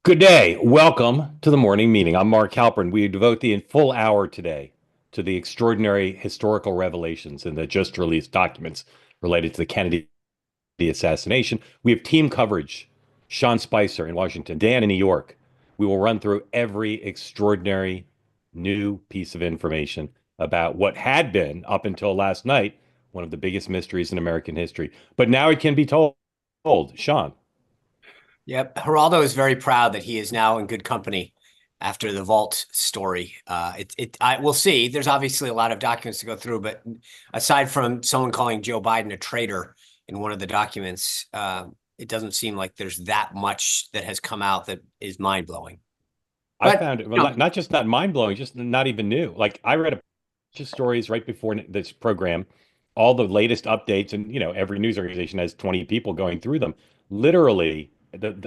Good day. Welcome to the morning meeting. I'm Mark Halperin. We devote the full hour today to the extraordinary historical revelations in the just released documents related to the Kennedy assassination. We have team coverage. Sean Spicer in Washington, Dan in New York. We will run through every extraordinary new piece of information about what had been, up until last night, one of the biggest mysteries in American history. But now it can be told. Sean. Yep. Geraldo is very proud that he is now in good company after the vault story. We'll see. There's obviously a lot of documents to go through, but aside from someone calling Joe Biden a traitor in one of the documents, it doesn't seem like there's that much that has come out that is mind blowing. I But found it well, not just not mind blowing, just not even new. Like I read a bunch of stories right before this program, all the latest updates, and every news organization has 20 people going through them. Literally,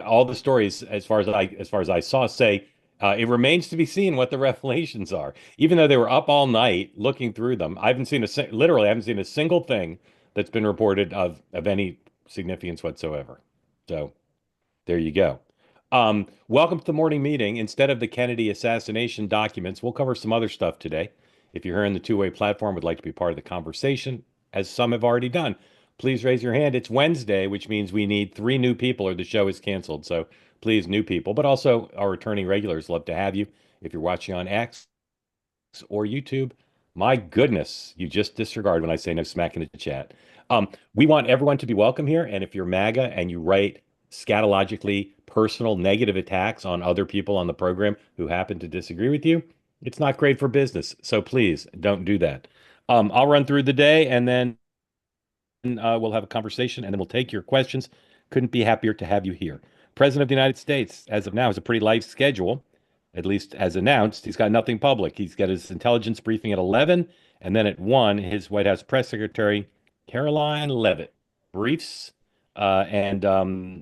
all the stories, as far as I saw, say it remains to be seen what the revelations are. Even though they were up all night looking through them, I haven't seen a single thing that's been reported of any significance whatsoever. So there you go. Welcome to the morning meeting. Instead of the Kennedy assassination documents, we'll cover some other stuff today. If you're here in the two-way platform, would like to be part of the conversation, as some have already done, please raise your hand. It's Wednesday, which means we need three new people or the show is canceled. So please, new people, but also our returning regulars, love to have you. If you're watching on X or YouTube, my goodness, you just disregard when I say no smack in the chat. We want everyone to be welcome here. And if you're MAGA and you write scatologically personal negative attacks on other people on the program who happen to disagree with you, it's not great for business. So please don't do that. I'll run through the day and then we'll have a conversation and then we'll take your questions. Couldn't be happier to have you here. President of the United States, as of now, has a pretty light schedule, at least as announced. He's got nothing public. He's got his intelligence briefing at 11, and then at 1, his White House press secretary, Caroline Leavitt, briefs. It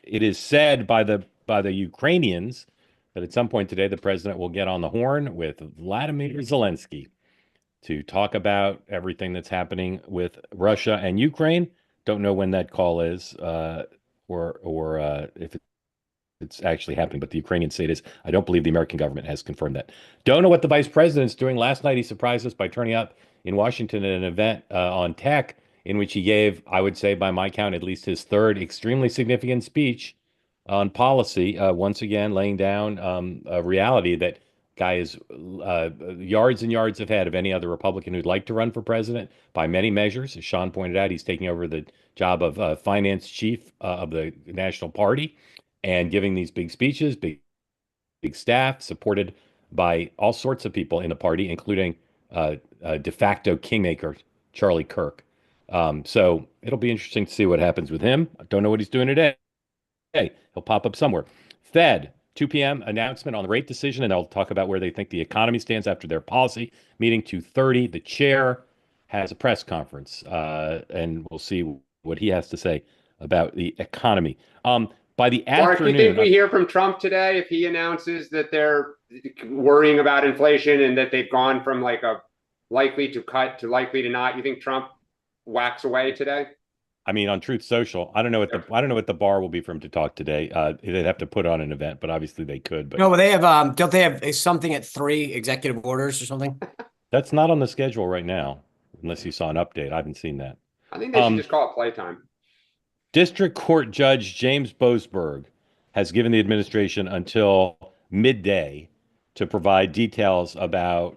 is said by the Ukrainians that at some point today the president will get on the horn with Vladimir Zelensky to talk about everything that's happening with Russia and Ukraine. Don't know when that call is, or if it's actually happening, but the Ukrainians say it is. I don't believe the American government has confirmed that. Don't know what the vice president's doing. Last night, he surprised us by turning up in Washington at an event on tech in which he gave, I would say, by my count, at least his third extremely significant speech on policy. Once again, laying down a reality that guy is yards and yards ahead of any other Republican who'd like to run for president by many measures. As Sean pointed out, he's taking over the job of finance chief of the National Party and giving these big speeches, big staff, supported by all sorts of people in the party, including de facto kingmaker Charlie Kirk. So it'll be interesting to see what happens with him. I don't know what he's doing today. He'll pop up somewhere. Fed, 2 p.m. announcement on the rate decision, and they'll talk about where they think the economy stands after their policy meeting. 2:30, the chair has a press conference, and we'll see what he has to say about the economy. By the Mark, you think afternoon, we hear from Trump today if he announces that they're worrying about inflation and that they've gone from like a likely to cut to likely to not? You think Trump whacks away today? I mean, on Truth Social, I don't know what the bar will be for him to talk today. They'd have to put on an event, but obviously they could. But no, they have don't they have something at 3 executive orders or something? that's not on the schedule right now, unless you saw an update. I haven't seen that. I think they should just call it playtime. District Court Judge James Boasberg has given the administration until midday to provide details about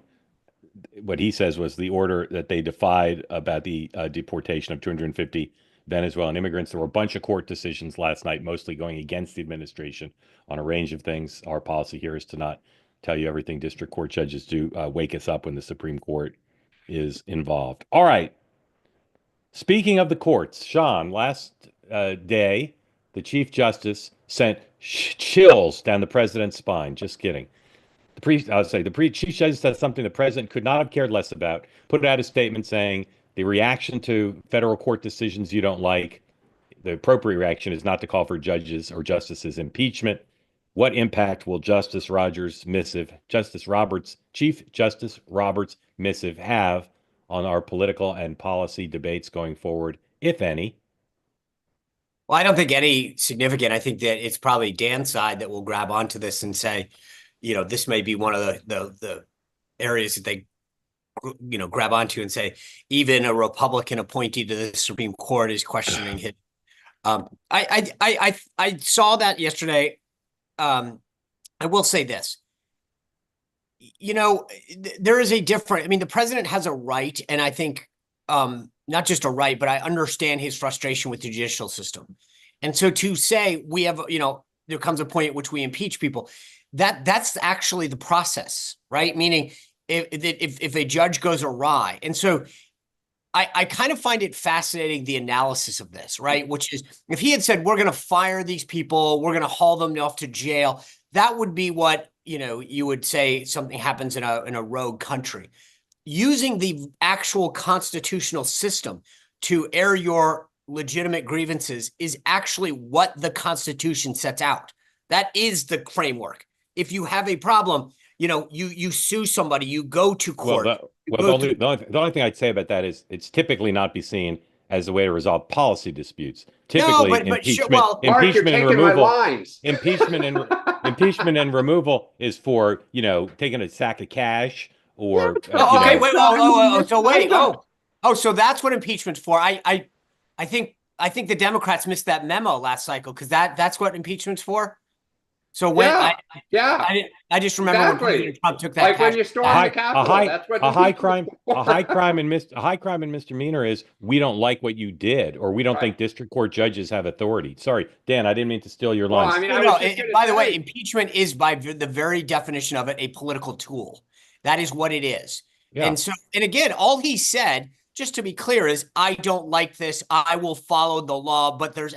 what he says was the order that they defied about the deportation of 250 Venezuelan immigrants. There were a bunch of court decisions last night, mostly going against the administration on a range of things. Our policy here is to not tell you everything district court judges do. Wake us up when the Supreme Court is involved. All right. Speaking of the courts, Sean, last day, the Chief Justice sent chills down the president's spine. Just kidding. The Chief Justice said something the president could not have cared less about. Put out a statement saying the reaction to federal court decisions you don't like, the appropriate reaction is not to call for judges or justices impeachment. What impact will Chief Justice Roberts' missive have on our political and policy debates going forward, if any? Well, I don't think any significant. I think that it's probably Dan's side that will grab onto this and say, this may be one of the areas that they, grab onto and say, even a Republican appointee to the Supreme Court is questioning him. I saw that yesterday. I will say this. There is a different. I mean, the president has a right, and I think not just a right, but I understand his frustration with the judicial system. And so to say we have, there comes a point at which we impeach people, that's actually the process, right? Meaning if a judge goes awry. And so I kind of find it fascinating, the analysis of this, right? Which is, if he had said, we're going to fire these people, we're going to haul them off to jail, that would be what, you would say something happens in a rogue country. Using the actual constitutional system to air your legitimate grievances is actually what the Constitution sets out. That is the framework. If you have a problem, you sue somebody, you go to court. The only thing I'd say about that is it's typically not be seen as a way to resolve policy disputes. Typically, impeachment and removal is for, taking a sack of cash or. So that's what impeachment's for. I think the Democrats missed that memo last cycle, because that's what impeachment's for. So when I just remember when President Trump took that, like when you storm the Capitol, that's what a high crime and misdemeanor is, we don't like what you did, or we don't think district court judges have authority. Sorry, Dan, I didn't mean to steal your lines. By the way, impeachment is, by the very definition of it, a political tool. That is what it is. Yeah. And again, all he said, just to be clear, is, I don't like this, I will follow the law, but that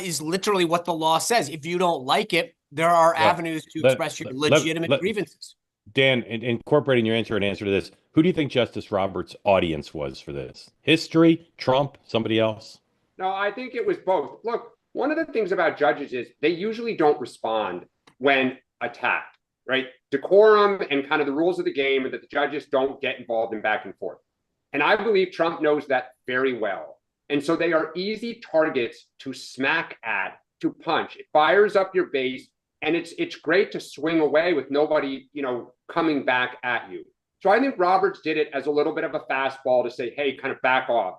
is literally what the law says. If you don't like it, there are avenues to express your legitimate grievances. Dan, incorporating your answer to this, who do you think Justice Roberts' audience was for this? History, Trump, somebody else? No, I think it was both. Look, one of the things about judges is they usually don't respond when attacked, right? Decorum and kind of the rules of the game are that the judges don't get involved in back and forth. And I believe Trump knows that very well. And so they are easy targets to smack at, to punch. It fires up your base, and it's great to swing away with nobody, coming back at you. So I think Roberts did it as a little bit of a fastball to say, hey, kind of back off.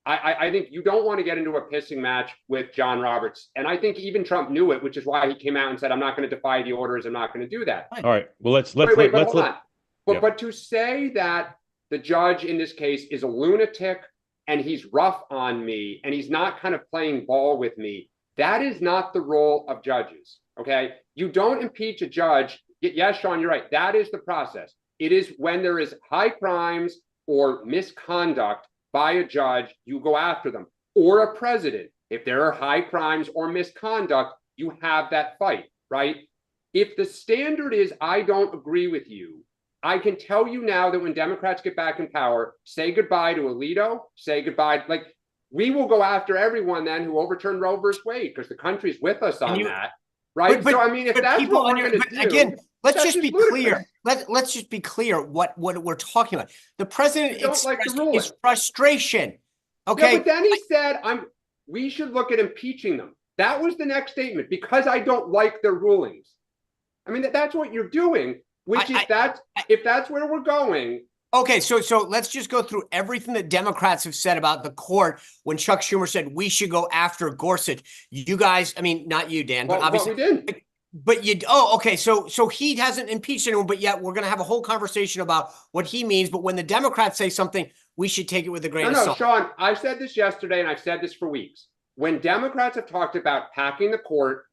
I think you don't want to get into a pissing match with John Roberts. And I think even Trump knew it, which is why he came out and said, I'm not going to defy the orders. I'm not going to do that. All right. Well, let's hold on. But to say that the judge in this case is a lunatic and he's rough on me and he's not kind of playing ball with me, that is not the role of judges, okay? You don't impeach a judge. Yes, Sean, you're right. That is the process. It is when there is high crimes or misconduct by a judge, you go after them. Or a president. If there are high crimes or misconduct, you have that fight, right? If the standard is, I don't agree with you, I can tell you now that when Democrats get back in power, say goodbye to Alito, say goodbye. Like, we will go after everyone then who overturned Roe versus Wade, because the country's with us on that, right? So, I mean, if that's what we're going to do, again, let's just be clear. Let's just be clear what we're talking about. The president expressed his frustration. Okay, yeah, but then he said, we should look at impeaching them. That was the next statement, because I don't like their rulings. I mean, that's what you're doing. If that's where we're going. Okay, so let's just go through everything that Democrats have said about the court when Chuck Schumer said we should go after Gorsuch. You guys, I mean, not you, Dan, but obviously we didn't. But okay, so he hasn't impeached anyone, but yet we're going to have a whole conversation about what he means. But when the Democrats say something, we should take it with a grain of salt. Sean, I said this yesterday, and I've said this for weeks. When Democrats have talked about packing the court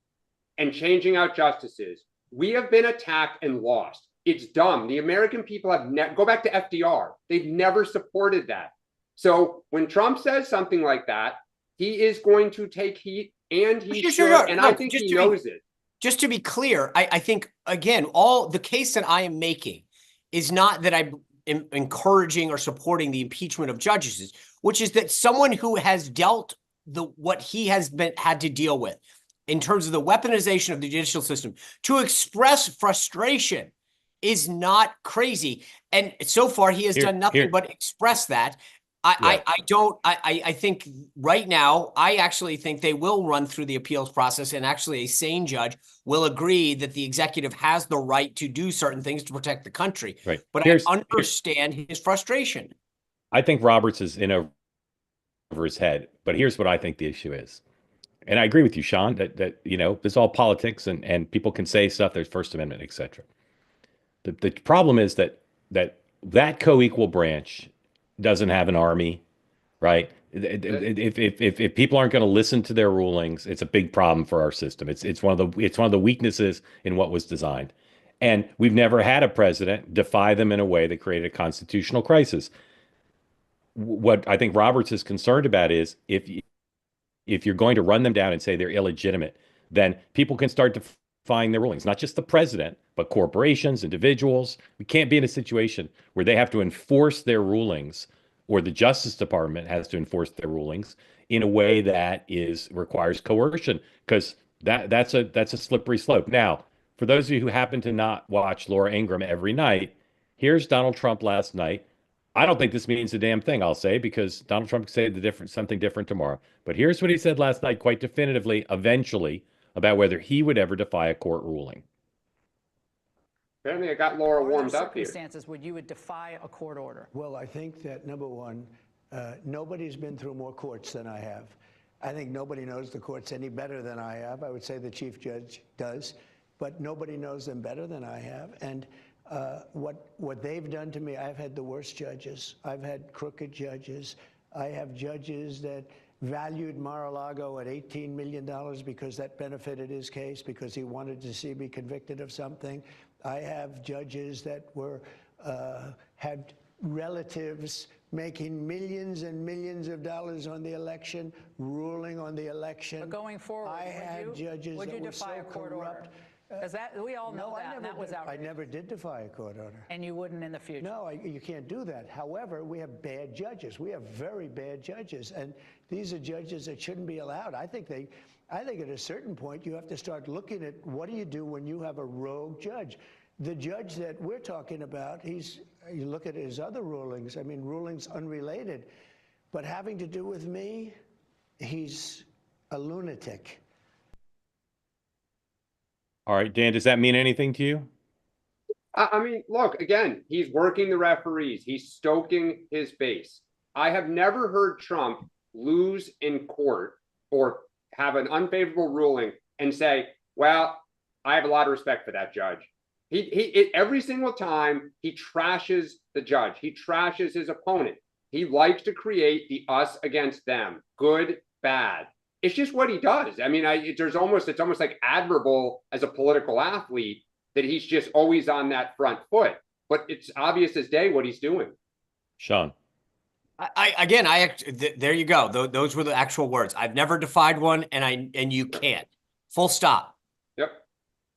and changing out justices, we have been attacked and lost. It's dumb. The American people have go back to FDR. They've never supported that. So when Trump says something like that, he is going to take heat, and he should. And I think he knows it. Just to be clear, I think, again, all the case that I am making is not that I'm encouraging or supporting the impeachment of judges, which is that someone who has dealt what he has had to deal with in terms of the weaponization of the judicial system to express frustration is not crazy. And so far, he has done nothing but express that. I think right now, I actually think they will run through the appeals process, and actually a sane judge will agree that the executive has the right to do certain things to protect the country. Right. But I understand his frustration. I think Roberts is in over his head, but here's what I think the issue is. And I agree with you, Sean, that this is all politics and people can say stuff, there's First Amendment, etc. The problem is that co-equal branch doesn't have an army, right? If people aren't going to listen to their rulings, it's a big problem for our system. It's one of the weaknesses in what was designed. And we've never had a president defy them in a way that created a constitutional crisis. What I think Roberts is concerned about is if you're going to run them down and say they're illegitimate, then people can start defying their rulings, not just the president, but corporations, individuals. We can't be in a situation where they have to enforce their rulings, or the Justice Department has to enforce their rulings in a way that requires coercion, because that's a slippery slope. Now, for those of you who happen to not watch Laura Ingraham every night, here's Donald Trump last night. I don't think this means a damn thing, I'll say, because Donald Trump could say something different tomorrow. But here's what he said last night, quite definitively, eventually, about whether he would ever defy a court ruling. Apparently, I got Laura warmed up here. Circumstances would you would defy a court order? Well, I think that, number one, nobody's been through more courts than I have. I think nobody knows the courts any better than I have. I would say the chief judge does, but nobody knows them better than I have. And what they've done to me, I've had the worst judges. I've had crooked judges. I have judges that valued Mar-a-Lago at $18 million because that benefited his case, because he wanted to see me convicted of something. I have judges that had relatives making millions and millions of dollars on the election, ruling on the election. But going forward, I had judges would that you were defy so a court corrupt. order? Because that we all know that, and that was outrageous. I never did defy a court order. And you wouldn't in the future. No, you can't do that. However, we have bad judges. We have very bad judges, and these are judges that shouldn't be allowed. I think at a certain point you have to start looking at what do you do when you have a rogue judge. The judge that we're talking about, you look at his other rulings, I mean, rulings unrelated, but having to do with me, he's a lunatic. All right, Dan, does that mean anything to you? I mean, look, again, he's working the referees. He's stoking his base. I have never heard Trump lose in court or have an unfavorable ruling and say, well, I have a lot of respect for that judge. Every single time he trashes the judge, he trashes his opponent. He likes to create the us against them, good, bad. It's just what he does. I mean, it's almost like admirable as a political athlete that he's just always on that front foot. But it's obvious as day what he's doing. Sean. There you go. Those were the actual words. I've never defied one, and you can't. Full stop. Yep.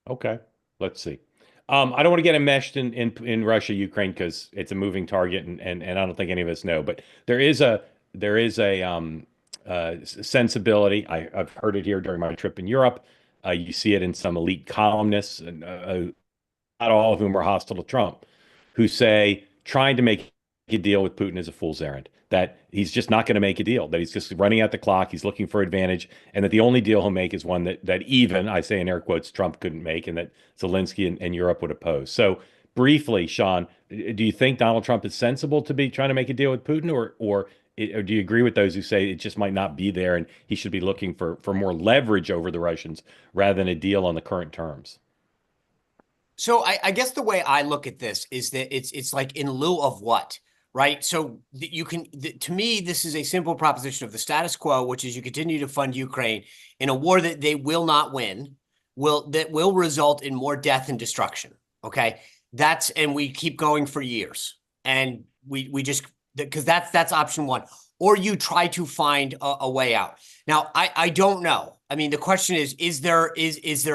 Okay. Let's see. I don't want to get enmeshed in Russia, Ukraine, because it's a moving target, and I don't think any of us know. But there is a sensibility. I've heard it here during my trip in Europe. You see it in some elite columnists, and not all of whom are hostile to Trump, who say trying to make a deal with Putin is a fool's errand, that he's just not going to make a deal, that he's just running out the clock, he's looking for advantage, and that the only deal he'll make is one that even, I say in air quotes, Trump couldn't make, and that Zelensky and Europe would oppose. So briefly, Sean, do you think Donald Trump is sensible to be trying to make a deal with Putin, or do you agree with those who say it just might not be there and he should be looking for more leverage over the Russians rather than a deal on the current terms? So I guess the way I look at this is that it's like in lieu of what, right? So to me, this is a simple proposition of the status quo, which is you continue to fund Ukraine in a war that they will not win, that will result in more death and destruction. Okay, and we keep going for years, and we just, because that's option one, or you try to find a way out. Now, I don't know. I mean, the question is there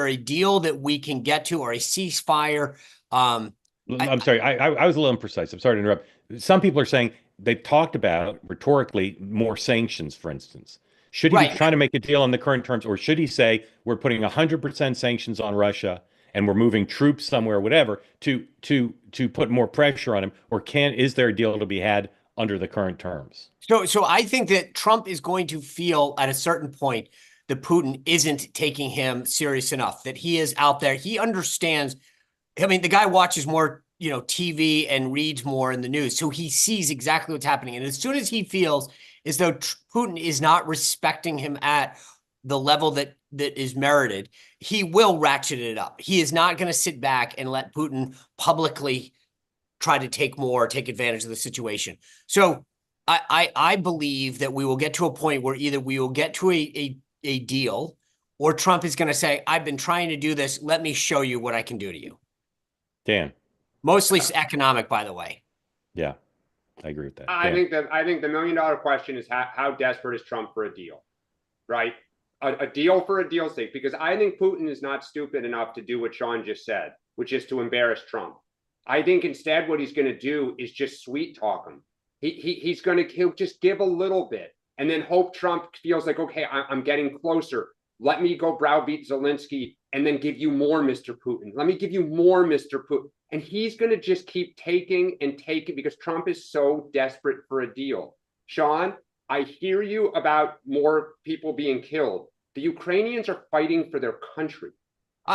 a deal that we can get to, or a ceasefire? I'm sorry, I was a little imprecise. I'm sorry to interrupt. Some people are saying they've talked about rhetorically more sanctions, for instance. Should he be trying to make a deal on the current terms, or should he say we're putting 100% sanctions on Russia and we're moving troops somewhere, whatever, to put more pressure on him? Or is there a deal to be had under the current terms. So I think that Trump is going to feel at a certain point that Putin isn't taking him serious enough, that he is out there. He understands. I mean, the guy watches more, TV and reads more in the news. So he sees exactly what's happening. And as soon as he feels as though Putin is not respecting him at the level that is merited, he will ratchet it up. He is not going to sit back and let Putin publicly try to take advantage of the situation. So I believe that we will get to a point where either we will get to a deal, or Trump is going to say, I've been trying to do this. Let me show you what I can do to you. Dan. Mostly economic, by the way. Yeah, I agree with that. I think the $1 million question is how desperate is Trump for a deal, right? A deal for a deal's sake, because I think Putin is not stupid enough to do what Sean just said, which is to embarrass Trump. I think instead what he's going to do is just sweet talk him. He'll just give a little bit and then hope Trump feels like, okay, I'm getting closer. Let me go browbeat Zelensky and then give you more, Mr. Putin. Let me give you more, Mr. Putin. And he's going to just keep taking and taking because Trump is so desperate for a deal. Sean, I hear you about more people being killed. The Ukrainians are fighting for their country.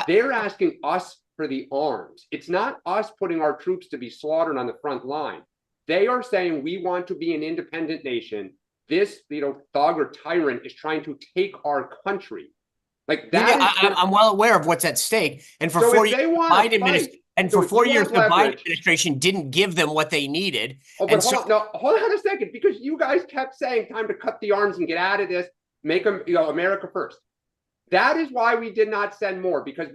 They're asking us for the arms. It's not us putting our troops to be slaughtered on the front line. They are saying we want to be an independent nation. This, thug or tyrant is trying to take our country. Like that. I'm well aware of what's at stake. And for so 4 years, for 4 years, the Biden administration didn't give them what they needed. Oh, but hold on a second, because you guys kept saying time to cut the arms and get out of this, make them, America first. That is why we did not send more, because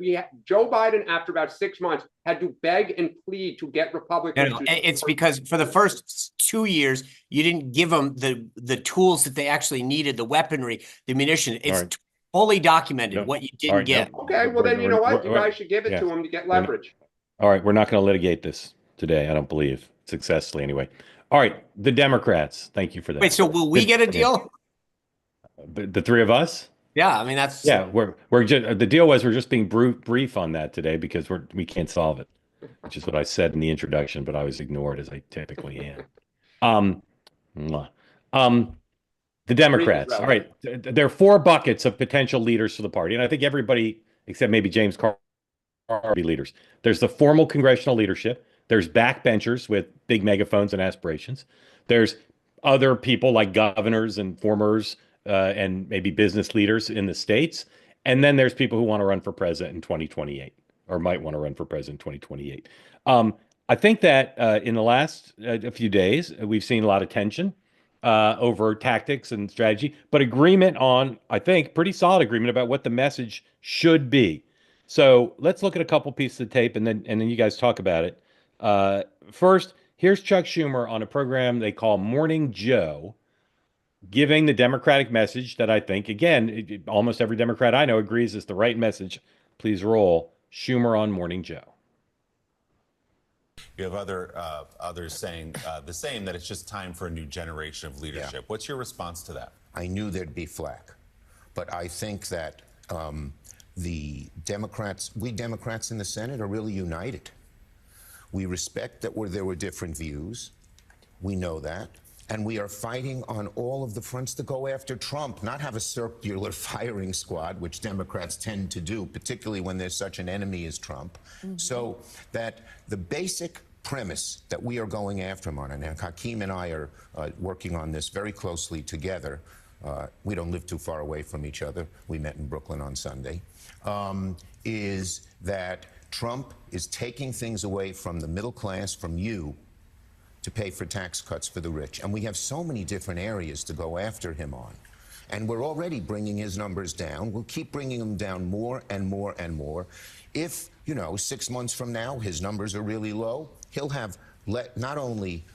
Joe Biden, after about 6 months, had to beg and plead to get Republicans. It's because for the first 2 years, you didn't give them the tools that they actually needed, the weaponry, the munition. It's fully documented what you didn't get. Okay, well then you know what? You guys should give it to them to get leverage. All right, we're not going to litigate this today, I don't believe, successfully anyway. All right, the Democrats. Thank you for that. Wait, so will we get a deal? The three of us? Yeah, I mean that's we're just the deal was we're just being brief on that today because we can't solve it, which is what I said in the introduction, but I was ignored as I typically am. The Democrats. All right, there are 4 buckets of potential leaders for the party, and I think everybody except maybe James Carville are leaders. There's the formal congressional leadership. There's backbenchers with big megaphones and aspirations. There's other people like governors and formers and maybe business leaders in the states. And then there's people who want to run for president in 2028 or might want to run for president in 2028. I think that in the last a few days, we've seen a lot of tension over tactics and strategy, but agreement on, I think, pretty solid agreement about what the message should be. So let's look at a couple pieces of tape and then you guys talk about it. First, here's Chuck Schumer on a program they call Morning Joe, giving the Democratic message that I think, again, almost every Democrat I know agrees is the right message. Please roll Schumer on Morning Joe. You have others saying the same, that it's just time for a new generation of leadership. Yeah. What's your response to that? I knew there'd be flack, but I think that the Democrats, we Democrats in the Senate are really united. We respect that there were different views. We know that. And we are fighting on all of the fronts to go after Trump, not have a circular firing squad, which Democrats tend to do, particularly when there's such an enemy as Trump. Mm-hmm. So that the basic premise that we are going after him on, and Hakeem and I are working on this very closely together. We don't live too far away from each other. We met in Brooklyn on Sunday. Is that Trump is taking things away from the middle class, from you, to pay for tax cuts for the rich. And we have so many different areas to go after him on. And we're already bringing his numbers down. We'll keep bringing them down more and more and more. If, 6 months from now, his numbers are really low, he'll have not only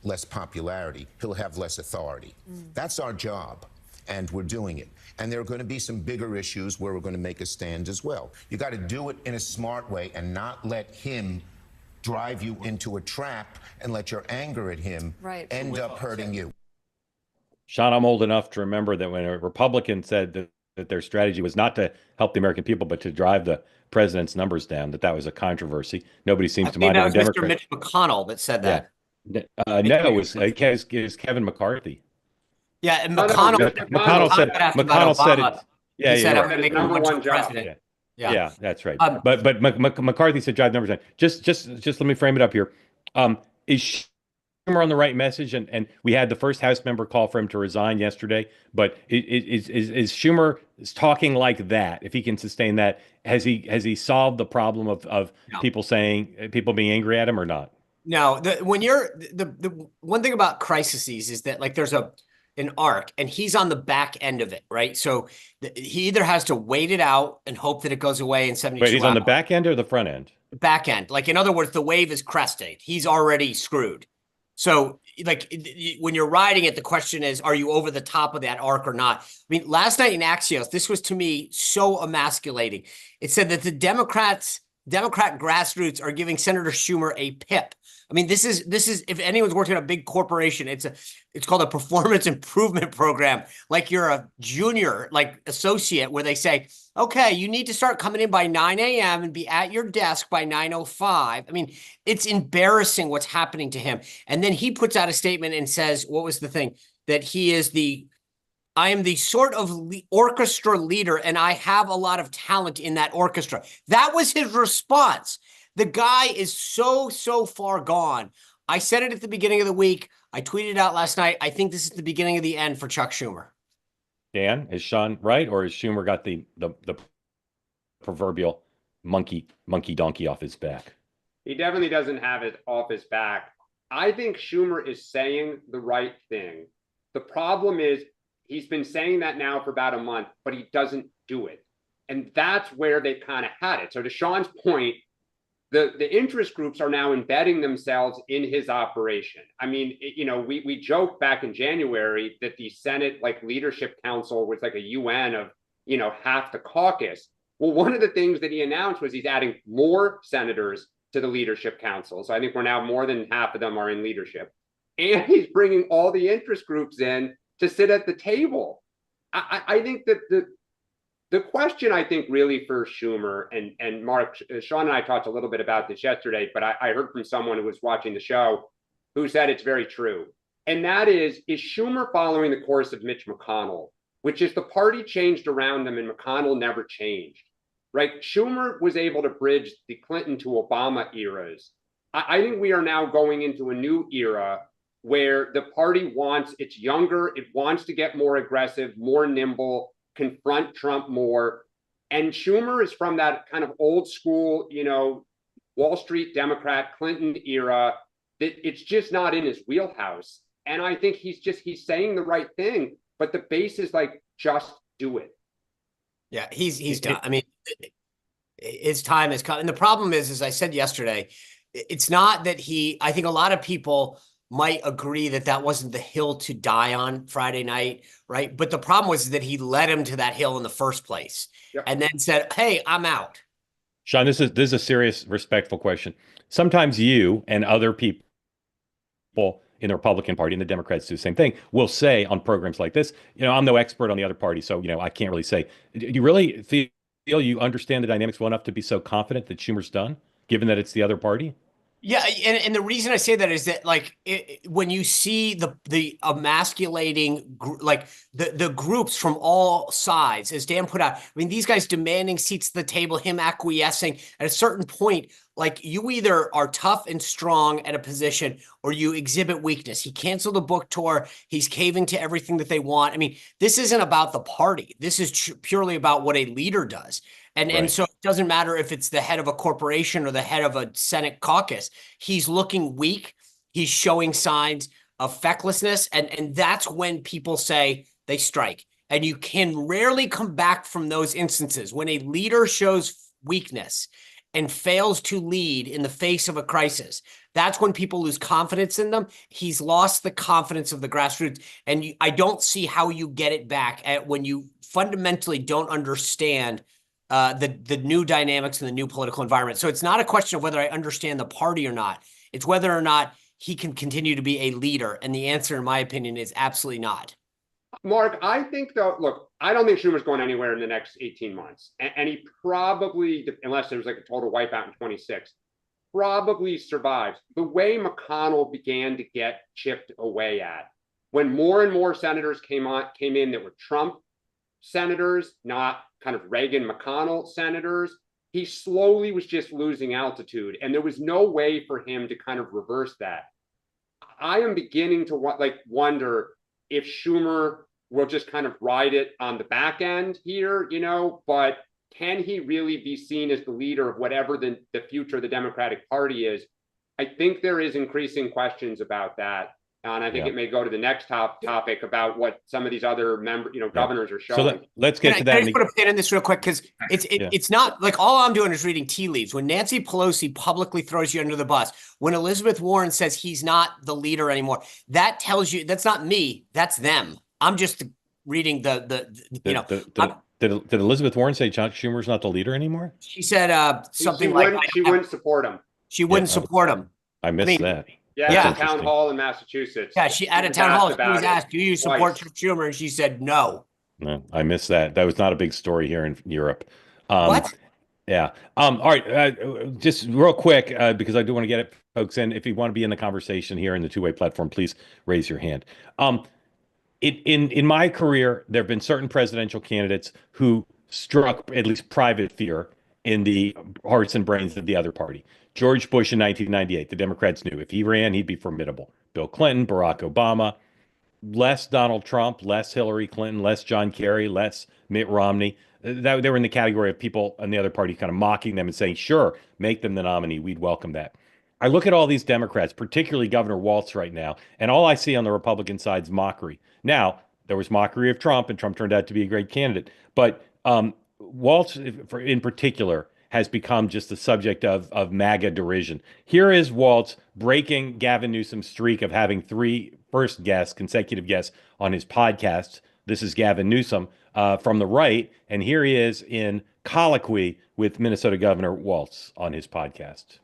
less popularity, he'll have less authority. That's our job, and we're doing it. And there are going to be some bigger issues where we're going to make a stand as well. You got to do it in a smart way and not let him drive you into a trap and let your anger at him end up hurting you. Sean, I'm old enough to remember that when a Republican said that their strategy was not to help the American people, but to drive the president's numbers down, that was a controversy. Nobody seems to mind. That was Mr. Mitch McConnell that said that. No, it was Kevin McCarthy. Yeah, and No, no, McConnell, McConnell said asked about McConnell said it. Obama. Yeah, He said, you're I'm right. going to make him Number a one job. president. Yeah, Yeah. yeah, that's right. Um, But McCarthy said drive numbers down. Just let me frame it up here. Is Schumer on the right message? And we had the first House member call for him to resign yesterday. But is Schumer talking like that? If he can sustain that, has he solved the problem of no. people being angry at him or not? No, when you're the one thing about crises is that like there's an arc and he's on the back end of it, right? So he either has to wait it out and hope that it goes away in 72 Wait, he's hours. on the back end or the front end? Back end. Like in other words, the wave is crested. He's already screwed. So like when you're riding it, the question is, are you over the top of that arc or not? I mean, last night in Axios, this was to me so emasculating. It said that the Democrat grassroots are giving Senator Schumer a pip. I mean, this is if anyone's working at a big corporation, it's called a performance improvement program. Like you're a junior, like associate, where they say, okay, you need to start coming in by 9 a.m. and be at your desk by 9:05. I mean, it's embarrassing what's happening to him. And then he puts out a statement and says, what was the thing? That I am the sort of orchestra leader and I have a lot of talent in that orchestra. That was his response. The guy is so far gone. I said it at the beginning of the week. I tweeted out last night. I think this is the beginning of the end for Chuck Schumer. Dan, is Sean right, or has Schumer got the proverbial monkey donkey off his back? He definitely doesn't have it off his back. I think Schumer is saying the right thing. The problem is he's been saying that now for about a month, but he doesn't do it. And that's where they kind of had it. So to Sean's point, the interest groups are now embedding themselves in his operation. I mean, we joked back in January that the Senate Leadership Council was like a UN of, half the caucus. Well, one of the things that he announced was he's adding more senators to the Leadership Council. So I think we're now more than half of them are in leadership. And he's bringing all the interest groups in to sit at the table. I think that the question, I think, really for Schumer and Mark, Sean and I talked a little bit about this yesterday, but I heard from someone who was watching the show who said it's very true. And that is Schumer following the course of Mitch McConnell, which is the party changed around them and McConnell never changed, right? Schumer was able to bridge the Clinton to Obama eras. I think we are now going into a new era where the party it's younger, it wants to get more aggressive, more nimble, confront Trump more. And Schumer is from that kind of old school, Wall Street Democrat Clinton era that it's just not in his wheelhouse. And I think he's saying the right thing, but the base is just do it. Yeah, he's done. I mean, his time has come. And the problem is, as I said yesterday, it's not that I think a lot of people might agree that wasn't the hill to die on Friday night, right? But the problem was that he led him to that hill in the first place. Yep. And then said, hey, I'm out. Sean, this is a serious, respectful question. Sometimes you and other people in the Republican Party and the Democrats do the same thing, will say on programs like this, I'm no expert on the other party, so, I can't really say. Do you really feel you understand the dynamics well enough to be so confident that Schumer's done, given that it's the other party? Yeah, and the reason I say that is that when you see the emasculating the groups from all sides, as Dan put out, I mean, these guys demanding seats at the table, him acquiescing at a certain point, you either are tough and strong at a position or you exhibit weakness. He canceled a book tour. He's caving to everything that they want. I mean, this isn't about the party. This is purely about what a leader does. And so it doesn't matter if it's the head of a corporation or the head of a Senate caucus. He's looking weak. He's showing signs of fecklessness. And that's when people say they strike. And you can rarely come back from those instances. When a leader shows weakness and fails to lead in the face of a crisis, that's when people lose confidence in them. He's lost the confidence of the grassroots. And I don't see how you get it back when you fundamentally don't understand the new dynamics in the new political environment. So it's not a question of whether I understand the party or not. It's whether or not he can continue to be a leader. And the answer, in my opinion, is absolutely not. Mark, I think, though, look, I don't think Schumer's going anywhere in the next 18 months. And he probably, unless there's a total wipeout in 26, probably survives. The way McConnell began to get chipped away at, when more and more senators came in that were Trump senators, not kind of Reagan McConnell senators, he slowly was just losing altitude, and there was no way for him to kind of reverse that. I am beginning to wonder if Schumer will just kind of ride it on the back end here, but can he really be seen as the leader of whatever the future of the Democratic Party is? I think there is increasing questions about that. And I think it may go to the next topic about what some of these other governors are showing. So let's get to that. I just put a pin in this real quick, because it's not like all I'm doing is reading tea leaves. When Nancy Pelosi publicly throws you under the bus, when Elizabeth Warren says he's not the leader anymore, that tells you that's not me, that's them. I'm just reading Did Elizabeth Warren say Chuck Schumer's not the leader anymore? She said something she wouldn't support him. She wouldn't support him. I missed that. Yeah, at town hall in Massachusetts. Yeah, she at a town hall. She was asked, "Do you support Chuck Schumer?" And she said, "No." No, I missed that. That was not a big story here in Europe. What? Yeah. All right. Just real quick, because I do want to get it, folks in. If you want to be in the conversation here in the two-way platform, please raise your hand. In my career, there have been certain presidential candidates who struck at least private fear in the hearts and brains of the other party. George Bush in 1998, the Democrats knew if he ran, he'd be formidable. Bill Clinton, Barack Obama, less Donald Trump, less Hillary Clinton, less John Kerry, less Mitt Romney. They were in the category of people on the other party kind of mocking them and saying, sure, make them the nominee. We'd welcome that. I look at all these Democrats, particularly Governor Walz right now, and all I see on the Republican side is mockery. Now, there was mockery of Trump, and Trump turned out to be a great candidate. But Walz, in particular, has become just the subject of MAGA derision. Here is Walz breaking Gavin Newsom's streak of having three consecutive guests on his podcast. This is Gavin Newsom from the right, and here he is in colloquy with Minnesota Governor Walz on his podcast.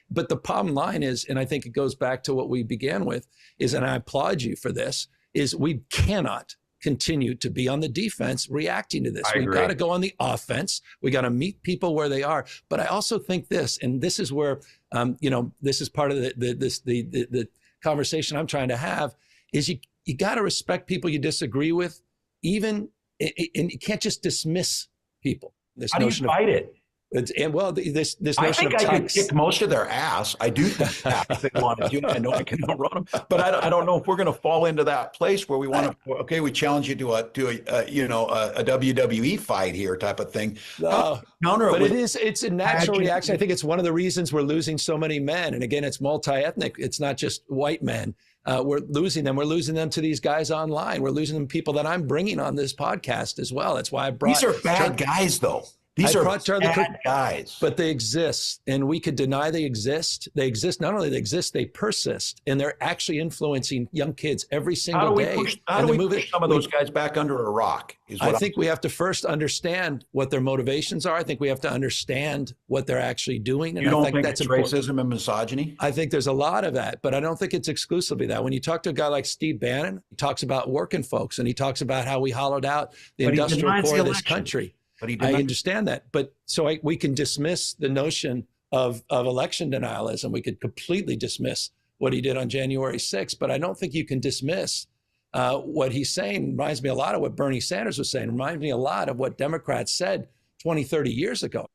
But the bottom line is, and I think it goes back to what we began with, is, and I applaud you for this, is we cannot continue to be on the defense reacting to this. We've got to go on the offense. We got to meet people where they are. But I also think this, and this is where, this is part of the conversation I'm trying to have, is you got to respect people you disagree with, and you can't just dismiss people. How do you fight it? This notion I think of I could kick most of their ass. I do think that if they want to do it. I know I can outrun them, but I don't know if we're going to fall into that place where we want to. Okay, we challenge you to a WWE fight here type of thing. Counter but it's a natural reaction. I think it's one of the reasons we're losing so many men. And again, it's multi-ethnic. It's not just white men. We're losing them. We're losing them to these guys online. We're losing them people that I'm bringing on this podcast as well. That's why I brought. These are bad guys, though. These are bad guys. But they exist, and we could deny they exist. They exist. Not only they exist, they persist, and they're actually influencing young kids every single day. How do we push some of those guys back under a rock? I think we have to first understand what their motivations are. I think we have to understand what they're actually doing. And you don't I think that's it's racism and misogyny? I think there's a lot of that, but I don't think it's exclusively that. When you talk to a guy like Steve Bannon, he talks about working folks, and he talks about how we hollowed out the industrial core of this country. I understand that. But we can dismiss the notion of election denialism. We could completely dismiss what he did on January 6th, but I don't think you can dismiss what he's saying. Reminds me a lot of what Bernie Sanders was saying. Reminds me a lot of what Democrats said 20, 30 years ago.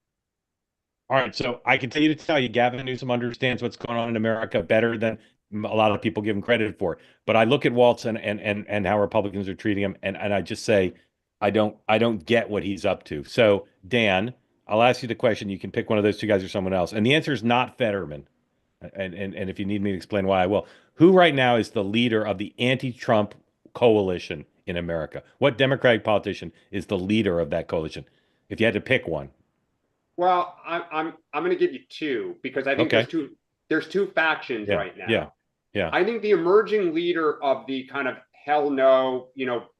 All right. So I continue to tell you, Gavin Newsom understands what's going on in America better than a lot of people give him credit for. But I look at Walz and how Republicans are treating him, and I just say, I don't get what he's up to. So, Dan, I'll ask you the question. You can pick one of those two guys or someone else. And the answer is not Fetterman. And if you need me to explain why, I will. Who right now is the leader of the anti-Trump coalition in America? What Democratic politician is the leader of that coalition? If you had to pick one. Well, I'm going to give you two, because I think there's two factions right now. Yeah. I think the emerging leader of the kind of hell no,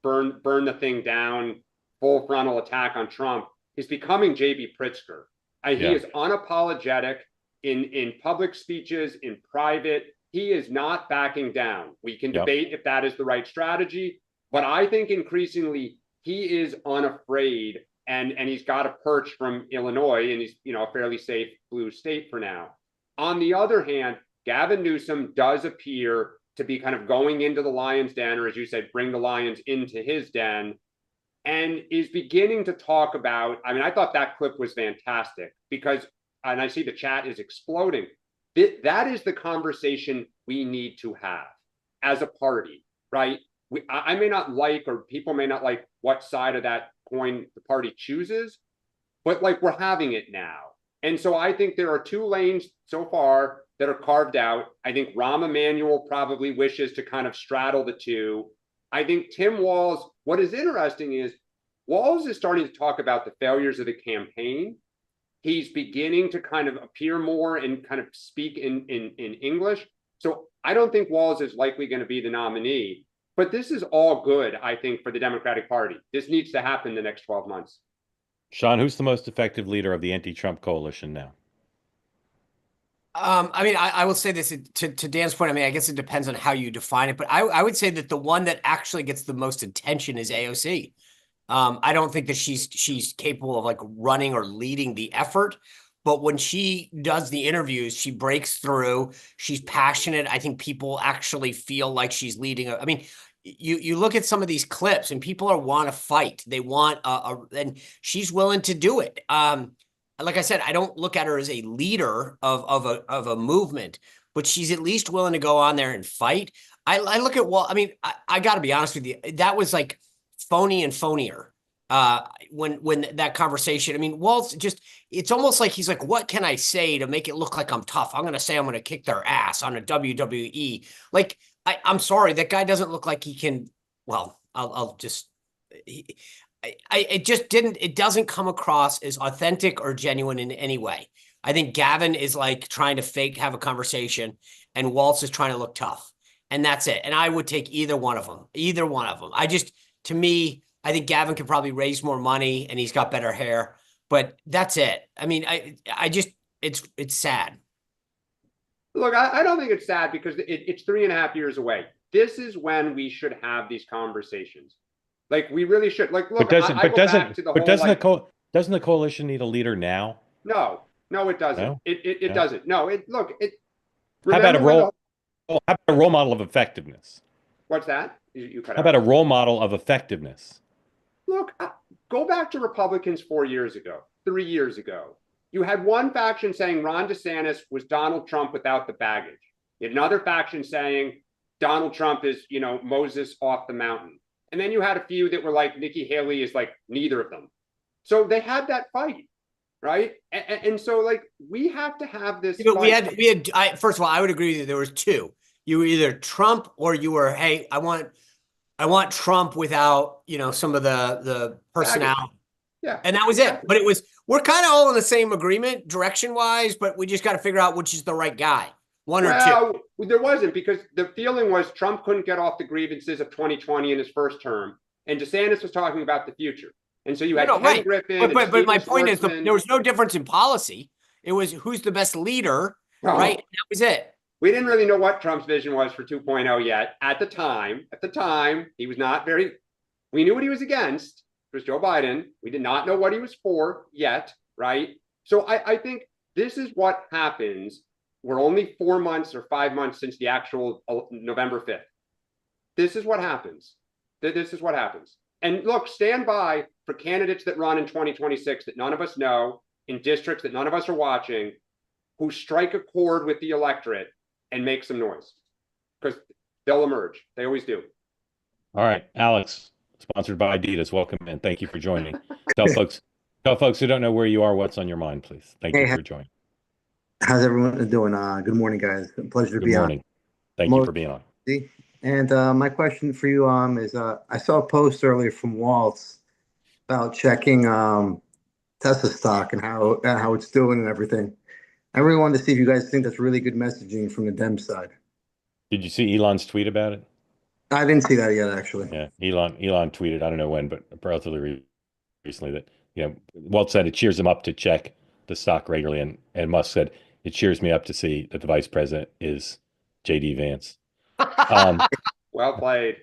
burn the thing down, full frontal attack on Trump is becoming J.B. Pritzker. He is unapologetic in public speeches, in private. He is not backing down. We can debate if that is the right strategy, but I think increasingly he is unafraid. and he's got a perch from Illinois, and he's, you know, a fairly safe blue state for now. On the other hand, Gavin Newsom does appear to be kind of going into the lion's den, or as you said, bring the lions into his den, and is beginning to talk about, I mean, I thought that clip was fantastic because, and I see the chat is exploding. That is the conversation we need to have as a party, right? I may not like, or people may not like what side of that coin the party chooses, but like we're having it now. And so I think there are two lanes so far that are carved out. I think Rahm Emanuel probably wishes to kind of straddle the two. I think Tim Walz, what is interesting is Walz is starting to talk about the failures of the campaign. He's beginning to kind of appear more and kind of speak in English. So I don't think Walz is likely going to be the nominee, but this is all good, I think, for the Democratic Party. This needs to happen in the next 12 months. Sean, who's the most effective leader of the anti-Trump coalition now? I mean, I will say this to Dan's point. I mean, I guess it depends on how you define it, but I would say that the one that actually gets the most attention is AOC. I don't think that she's capable of like running or leading the effort, but when she does the interviews, she breaks through. She's passionate. I think people actually feel like she's leading. I mean, you look at some of these clips, and people want to fight. They want and she's willing to do it. Like I said, I don't look at her as a leader of a movement, but she's at least willing to go on there and fight. I look at I mean, I got to be honest with you. That was like phony and phonier when that conversation. I mean, Walt's just, it's almost like he's like, what can I say to make it look like I'm tough? I'm going to say I'm going to kick their ass on a WWE. Like, I'm sorry, that guy doesn't look like he can. Well, I'll just. It doesn't come across as authentic or genuine in any way. I think Gavin is like trying to have a conversation, and Waltz is trying to look tough, and that's it. And I would take either one of them. To me, I think Gavin could probably raise more money, and he's got better hair, but that's it. I mean, it's sad. Look, I don't think it's sad because it's 3.5 years away. This is when we should have these conversations. Like, we really should. Like, look, doesn't the coalition need a leader now? No, it doesn't. No? It doesn't. No, How about a role model of effectiveness? What's that? You cut How out. about a role model of effectiveness? Look, go back to Republicans 4 years ago, 3 years ago. You had one faction saying Ron DeSantis was Donald Trump without the baggage. You had another faction saying Donald Trump is, you know, Moses off the mountain. And then you had a few that were like Nikki Haley is like neither of them. So they had that fight, right? And so like we have to have this. But first of all, I would agree with you. There was two. You were either Trump or you were, hey, I want Trump without, you know, some of the personality. Yeah. And that was it. But we're kind of all in the same agreement direction wise, but we just got to figure out which is the right guy. One or two. There wasn't, because the feeling was Trump couldn't get off the grievances of 2020 in his first term, and DeSantis was talking about the future. And so you had Ken Griffin. But my point is, there was no difference in policy. It was who's the best leader, right? That was it. We didn't really know what Trump's vision was for 2.0 yet. At the time, he was not very. We knew what he was against. It was Joe Biden. We did not know what he was for yet, right? So I think this is what happens. We're only 4 months or 5 months since the actual November 5th. This is what happens. This is what happens. And look, stand by for candidates that run in 2026 that none of us know, in districts that none of us are watching, who strike a chord with the electorate and make some noise, because they'll emerge. They always do. All right, Alex, sponsored by Adidas. Welcome in. Thank you for joining. Tell folks who don't know where you are what's on your mind, please. Thank you for joining. How's everyone doing? Good morning, guys. Pleasure to be on. Thank you for being on. And my question for you is, I saw a post earlier from Waltz about checking Tesla stock and how it's doing and everything. I really wanted to see if you guys think that's really good messaging from the Dem side. Did you see Elon's tweet about it? I didn't see that yet, actually. Yeah, Elon tweeted, I don't know when, but relatively recently, that, you know, Waltz said it cheers him up to check the stock regularly, and Musk said it cheers me up to see that the vice president is JD Vance. Well played.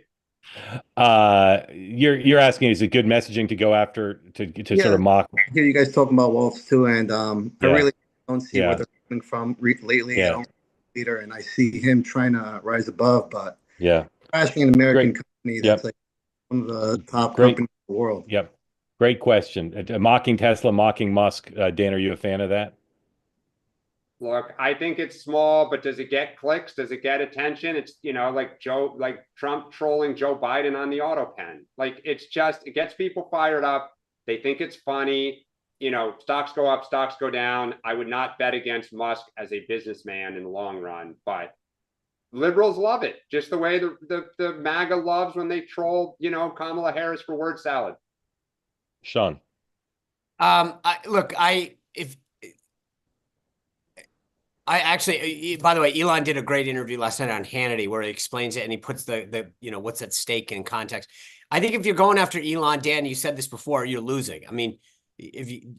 You're asking, is it good messaging to go after to sort Yeah, of mock? I hear you guys talking about Waltz too, and I Yeah, really don't see where yeah, they're coming from lately. I yeah, don't leader, and I see him trying to rise above, but yeah. crashing an American Great. company that's Yep. like one of the top Great. companies in the world. Yep. Great question. Mocking Tesla, mocking Musk. Dan, are you a fan of that? Look, I think it's small, but does it get clicks? Does it get attention? It's, like Trump trolling Joe Biden on the auto pen. Like, it's just, it gets people fired up. They think it's funny. Stocks go up, stocks go down. I would not bet against Musk as a businessman in the long run, but liberals love it. Just the way the MAGA loves when they troll, Kamala Harris for word salad. Sean. If I actually, by the way, Elon did a great interview last night on Hannity where he explains it and he puts the what's at stake in context. I think if you're going after Elon, Dan, you said this before, you're losing. I mean,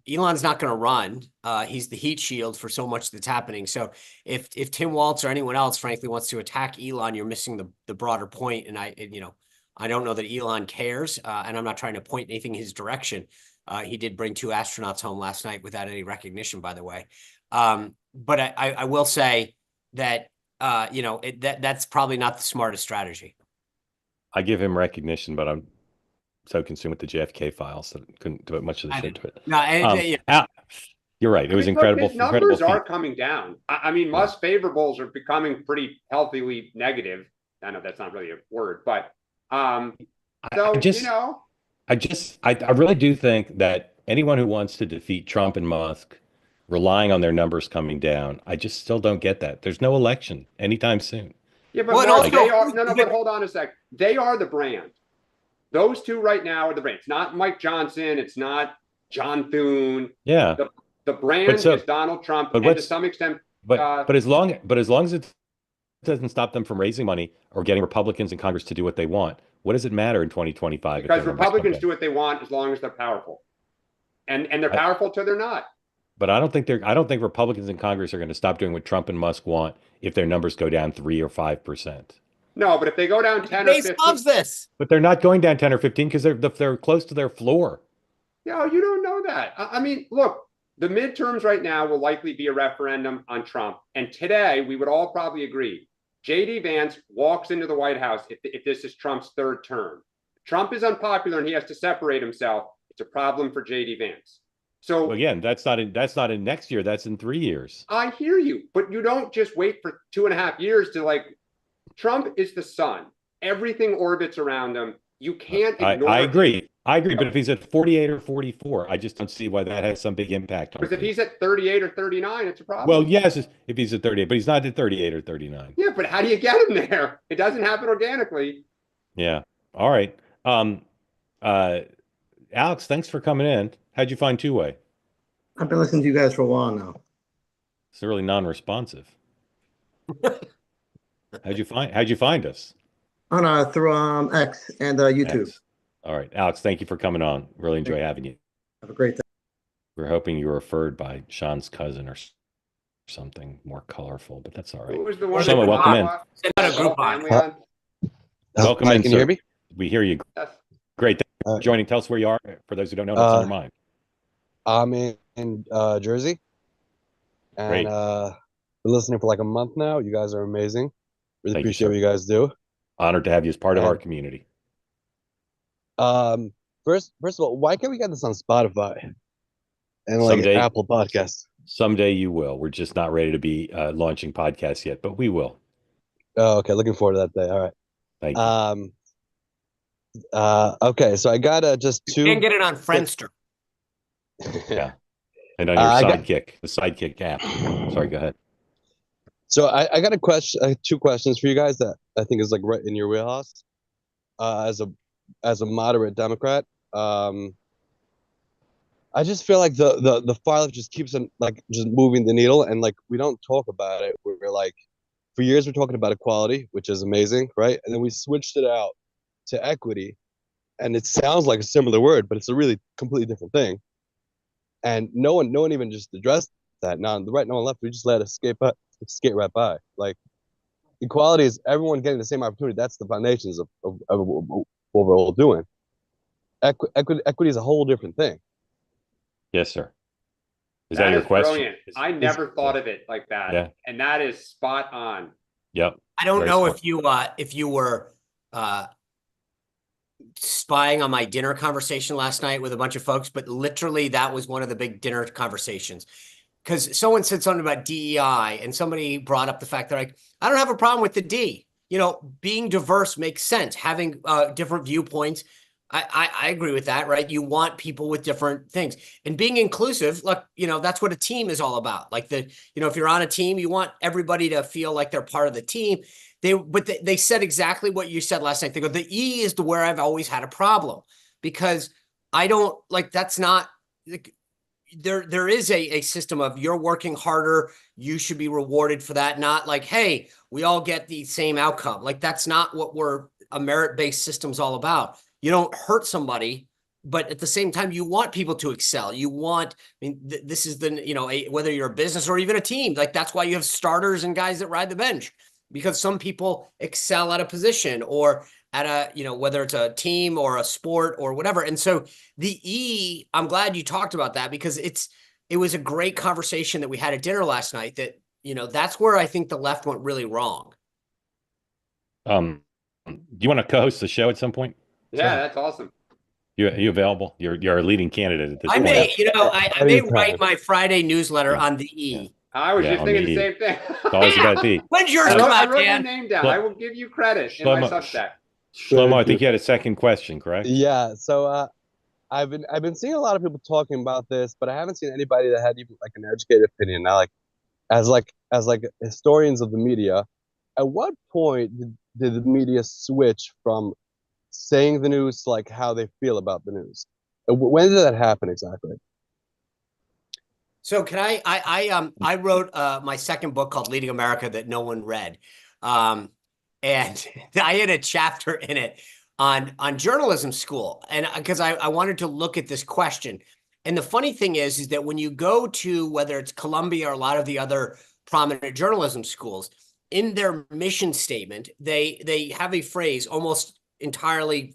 Elon's not going to run, he's the heat shield for so much that's happening. So if Tim Waltz or anyone else, frankly, wants to attack Elon, you're missing the broader point. And I don't know that Elon cares, and I'm not trying to point anything in his direction. He did bring 2 astronauts home last night without any recognition, by the way. But I will say that that's probably not the smartest strategy. I give him recognition, but I'm so consumed with the JFK files that I couldn't do much of the show to it. No, you're right. It was incredible. His numbers are coming down. I mean, Musk favorables are becoming pretty healthily negative. I know that's not really a word, but I really do think that anyone who wants to defeat Trump and Musk relying on their numbers coming down, I just still don't get that. There's no election anytime soon. Yeah, but Mark, they are but hold on a sec. They are the brand. Those two right now are the brand. It's not Mike Johnson. It's not John Thune. Yeah. The brand is Donald Trump, and to some extent. But as long as it doesn't stop them from raising money or getting Republicans in Congress to do what they want, what does it matter in 2025? Because Republicans do what they want as long as they're powerful, and they're powerful till they're not. But I don't think Republicans in Congress are going to stop doing what Trump and Musk want if their numbers go down 3 or 5%. No, but if they go down 10 or 15, loves this. But they're not going down 10 or 15 because they're close to their floor. No, you don't know that. I mean, look, the midterms right now will likely be a referendum on Trump, and today we would all probably agree. J.D. Vance walks into the White House if this is Trump's 3rd term. Trump is unpopular and he has to separate himself. It's a problem for J.D. Vance. So again, that's not in next year. That's in 3 years. I hear you, but you don't just wait for 2.5 years to Trump is the sun. Everything orbits around him. You can't ignore. I agree. But if he's at 48 or 44, I just don't see why that has some big impact on him. Because if he's at 38 or 39, it's a problem. Well, yes, if he's at 38, but he's not at 38 or 39. Yeah, but how do you get him there? It doesn't happen organically. Yeah. All right. Alex, thanks for coming in. How'd you find Two-Way? I've been listening to you guys for a while now. It's really non-responsive. How'd you find us? Through X and YouTube. X. All right, Alex, thank you for coming on. Really enjoy having you. Have a great day. We're hoping you were referred by Sean's cousin or something more colorful, but that's all right. Who was the one? Sean, welcome in. Welcome in. Can you hear me? We hear you. Yes. Great. Thanks for joining. Tell us where you are. For those who don't know, what's on your mind? I'm in Jersey, and Great. been listening for like a month now. You guys are amazing. Really Thank you, appreciate sir. what you guys do. Honored to have you as part of our community. First of all, why can't we get this on Spotify and Someday. Apple Podcasts? Someday you will. We're just not ready to be launching podcasts yet, but we will. Oh, okay. Looking forward to that day. All right. Thank you. Okay, so I got just two. You can get it on Friendster. Yeah. And on your Sidekick, the Sidekick app. Sorry, go ahead. So I got a question, 2 questions for you guys that I think is right in your wheelhouse. As a moderate Democrat, I just feel like the file just keeps on just moving the needle, and we don't talk about it. We're for years we're talking about equality, which is amazing, right? And then we switched it out to equity, and it sounds like a similar word, but it's a really completely different thing. And no one even just addressed that. Now on the right, no one left. We just let it skate right by. equality is everyone getting the same opportunity. That's the foundations of what we're all doing. Equity is a whole different thing. Yes, sir. Is That that your is question? brilliant. I never thought of it like that. Yeah. And that is spot on. Yep. I don't Very know smart. if you were spying on my dinner conversation last night with a bunch of folks, but literally that was one of the big dinner conversations. Because someone said something about DEI and somebody brought up the fact that I don't have a problem with the D. You know, being diverse makes sense. Having different viewpoints. I agree with that, right? You want people with different things and being inclusive. Look, you know, that's what a team is all about. Like you know, if you're on a team, you want everybody to feel like they're part of the team. They said exactly what you said last night. They go, the E is where I've always had a problem because I don't like, that's not like, there is a system of you're working harder, you should be rewarded for that. Not like, hey, we all get the same outcome. Like that's not what a merit-based system's all about. You don't hurt somebody, but at the same time, you want people to excel. You want, I mean, this is the, you know, whether you're a business or even a team, like that's why you have starters and guys that ride the bench because some people excel at a position or at a, you know, whether it's a team or a sport or whatever. And so the E, I'm glad you talked about that because it was a great conversation that we had at dinner last night that, you know, that's where I think the left went really wrong. Do you want to co-host the show at some point? Yeah, that's awesome. You available? You're a leading candidate at this I point. may, you know, I may write my Friday newsletter Yeah. on the E. Yeah. I was just on thinking the the E. same thing. It's always about the E. When's yours come I out, wrote your Dan? name down. I will give you credit in my Substack. Shlomo, I think you had a second question, correct? Yeah. So I've been seeing a lot of people talking about this, but I haven't seen anybody that had even like an educated opinion. Now, as historians of the media, at what point did the media switch from saying the news to like how they feel about the news? When did that happen exactly? So can I wrote my second book called Leading America that no one read. And I had a chapter in it on journalism school. And because I wanted to look at this question. And the funny thing is that when you go to whether it's Columbia or a lot of the other prominent journalism schools, in their mission statement, they have a phrase almost entirely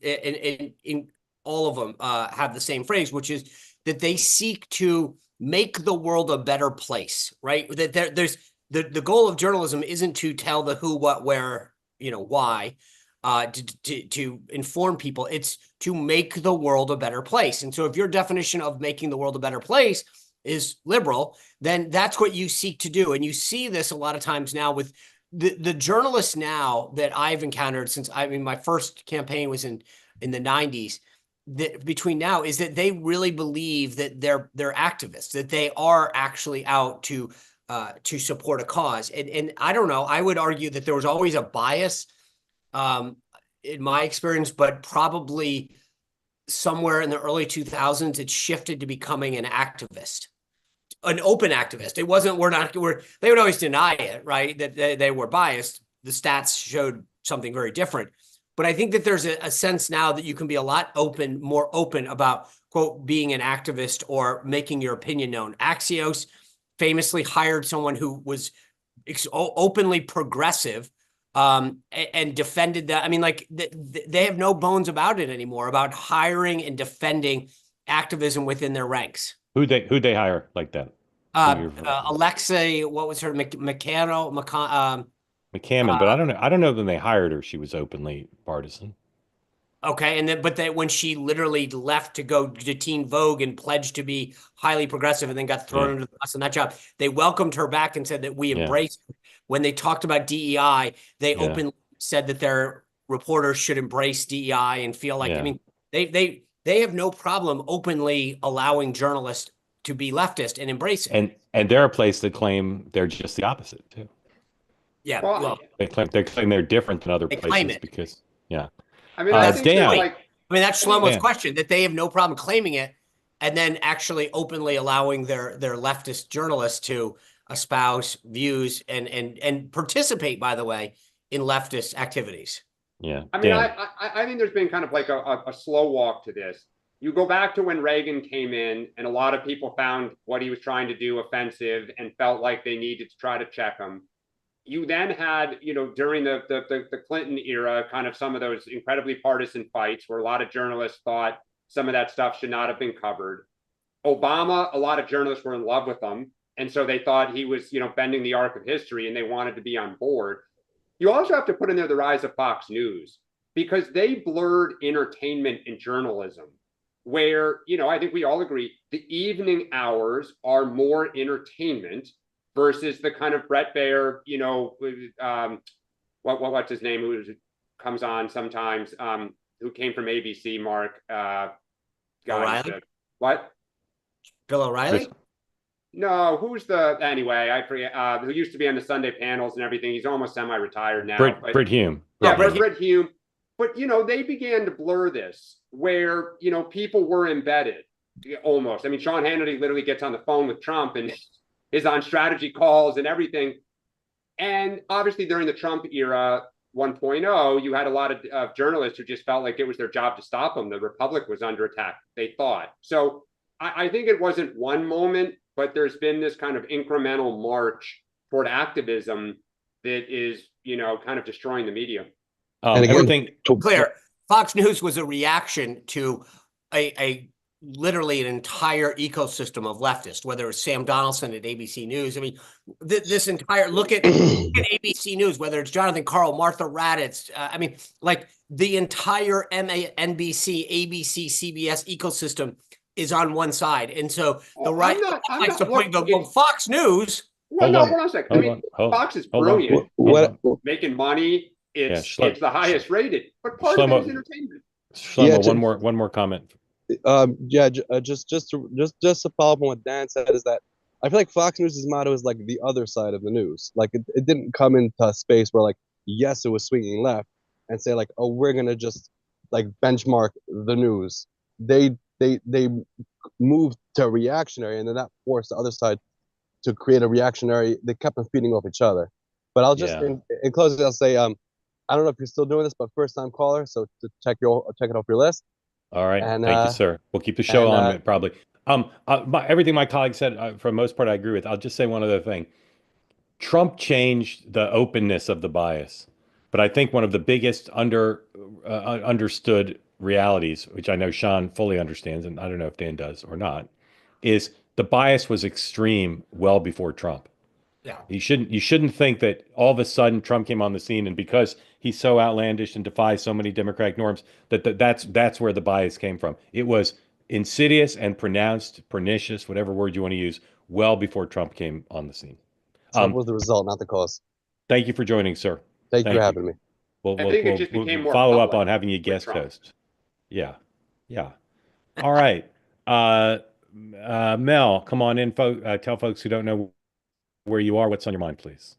in all of them have the same phrase, which is that they seek to make the world a better place, right? That there's the goal of journalism isn't to tell the who, what, where, you know, why, to inform people. It's to make the world a better place. And so if your definition of making the world a better place is liberal, then that's what you seek to do. And you see this a lot of times now with the journalists now that I've encountered since, I mean, my first campaign was in the 90s. That between now is that they really believe that they're activists, that they are actually out to support a cause. And I don't know, I would argue that there was always a bias in my experience, but probably somewhere in the early 2000s, it shifted to becoming an activist, an open activist. It wasn't, they would always deny it, right? That they were biased. The stats showed something very different. But I think that there's a sense now that you can be a lot more open about, quote, being an activist or making your opinion known. Axios famously hired someone who was openly progressive and defended that. I mean, like they have no bones about it anymore, about hiring and defending activism within their ranks. Who'd they hire like that? Alexei, what was her, McCammon, but I don't know that they hired her. She was openly partisan. Okay, and then when she literally left to go to Teen Vogue and pledged to be highly progressive, and then got thrown under the bus on that job, they welcomed her back and said that we embrace. When they talked about DEI, they openly said that their reporters should embrace DEI and feel like I mean they have no problem openly allowing journalists to be leftist and embrace it. And they're a place that claim they're just the opposite too. Yeah, well, they claim they're different than other places because I mean, I think Dan, that, like, I mean, that's Shlomo's question, that they have no problem claiming it and then actually openly allowing their leftist journalists to espouse views and participate, by the way, in leftist activities. Yeah. I mean, I think there's been kind of like a slow walk to this. You go back to when Reagan came in and a lot of people found what he was trying to do offensive and felt like they needed to try to check him. you then had, during the Clinton era, kind of some of those incredibly partisan fights where a lot of journalists thought some of that stuff should not have been covered. Obama, a lot of journalists were in love with him. And so they thought he was, bending the arc of history and they wanted to be on board. You also have to put in there the rise of Fox News, because they blurred entertainment and journalism, where, I think we all agree the evening hours are more entertainment versus the kind of Brett Baer, what's his name, who comes on sometimes, who came from ABC, Mark, O'Reilly? What? Bill O'Reilly? No, anyway, I forget, who used to be on the Sunday panels and everything. He's almost semi-retired now. Brit Hume. Yeah, Brit Hume. But, they began to blur this where, people were embedded almost. I mean, Sean Hannity literally gets on the phone with Trump and is on strategy calls and everything. And obviously during the Trump era 1.0, you had a lot of journalists who just felt like it was their job to stop him. The Republic was under attack, they thought. So I think it wasn't one moment, but there's been this kind of incremental march toward activism that is, kind of destroying the media. And again, everything Clear. Fox News was a reaction to a literally an entire ecosystem of leftists, whether it's Sam Donaldson at ABC News. I mean, this entire look at ABC News, whether it's Jonathan Karl, Martha Raddatz. I mean, like the entire NBC, ABC, CBS ecosystem is on one side, and so the right likes to point go, Fox News. Well, no, hold on a second. I mean, Fox is brilliant. Making money. It's the highest rated, but part of it is entertainment. Shlomo, one more comment. Just to follow up on what Dan said is that I feel like Fox News' motto is like the other side of the news. Like it didn't come into a space where like, yes, it was swinging left and say like, oh, we're gonna just like benchmark the news. They moved to reactionary, and then that forced the other side to create a reactionary. They kept on feeding off each other. But I'll just in closing, I'll say I don't know if you're still doing this, but first time caller, so to check it off your list. All right, thank you, sir. We'll keep the show on probably. Everything my colleague said, for the most part, I agree with. I'll just say one other thing. Trump changed the openness of the bias, but I think one of the biggest understood realities, which I know Sean fully understands, and I don't know if Dan does or not, is the bias was extreme well before Trump. Yeah. You shouldn't think that all of a sudden Trump came on the scene, and because he's so outlandish and defies so many democratic norms, that's where the bias came from. It was insidious and pronounced, pernicious, whatever word you want to use, well before Trump came on the scene. Trump was the result, not the cause. Thank you for joining, sir. Thank you for having me. I think it just became more follow up on having you guest host. Yeah. All right. Mel, come on in, tell folks who don't know where you are, what's on your mind, please.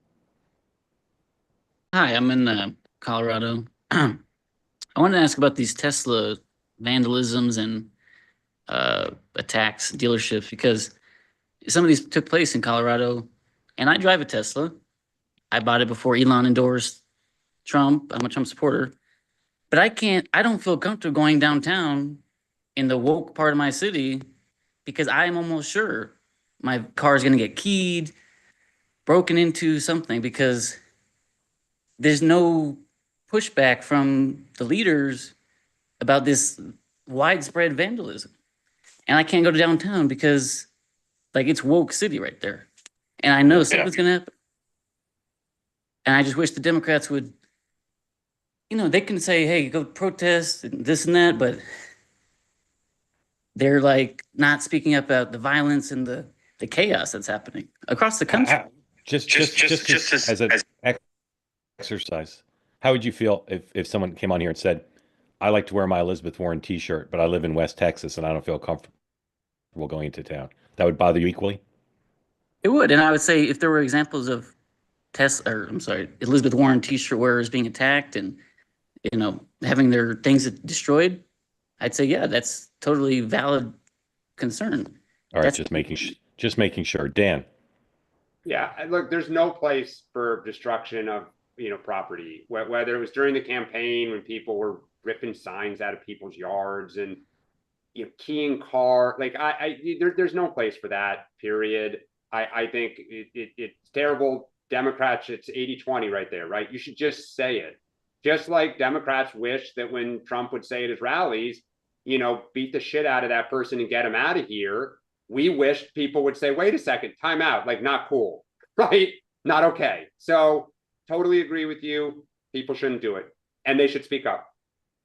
Hi, I'm in Colorado. I wanted to ask about these Tesla vandalisms and attacks, dealerships, because some of these took place in Colorado, and I drive a Tesla. I bought it before Elon endorsed Trump. I'm a Trump supporter, but I don't feel comfortable going downtown in the woke part of my city because I'm almost sure my car is going to get keyed, broken into, something, because there's no pushback from the leaders about this widespread vandalism. And I can't go to downtown because like it's woke city right there. And I know something's going to happen. And I just wish the Democrats would, they can say, hey, go protest and this and that, but they're like not speaking up about the violence and the chaos that's happening across the country. Just as an exercise, how would you feel if someone came on here and said, I like to wear my Elizabeth Warren t-shirt, but I live in West Texas and I don't feel comfortable going into town? That would bother you equally? It would. And I would say if there were examples of Elizabeth Warren t-shirt wearers being attacked and, having their things destroyed, I'd say, yeah, that's totally valid concern. All right. Just making sure. Dan. Yeah, look, there's no place for destruction of, property, whether it was during the campaign when people were ripping signs out of people's yards and, keying car, like there's no place for that, period. I think it's terrible Democrats, it's 80-20 right there, right? You should just say it. Just like Democrats wish that when Trump would say at his rallies, beat the shit out of that person and get him out of here. We wished people would say, wait a second, time out, like not cool, right? Not okay. So totally agree with you. People shouldn't do it, and they should speak up.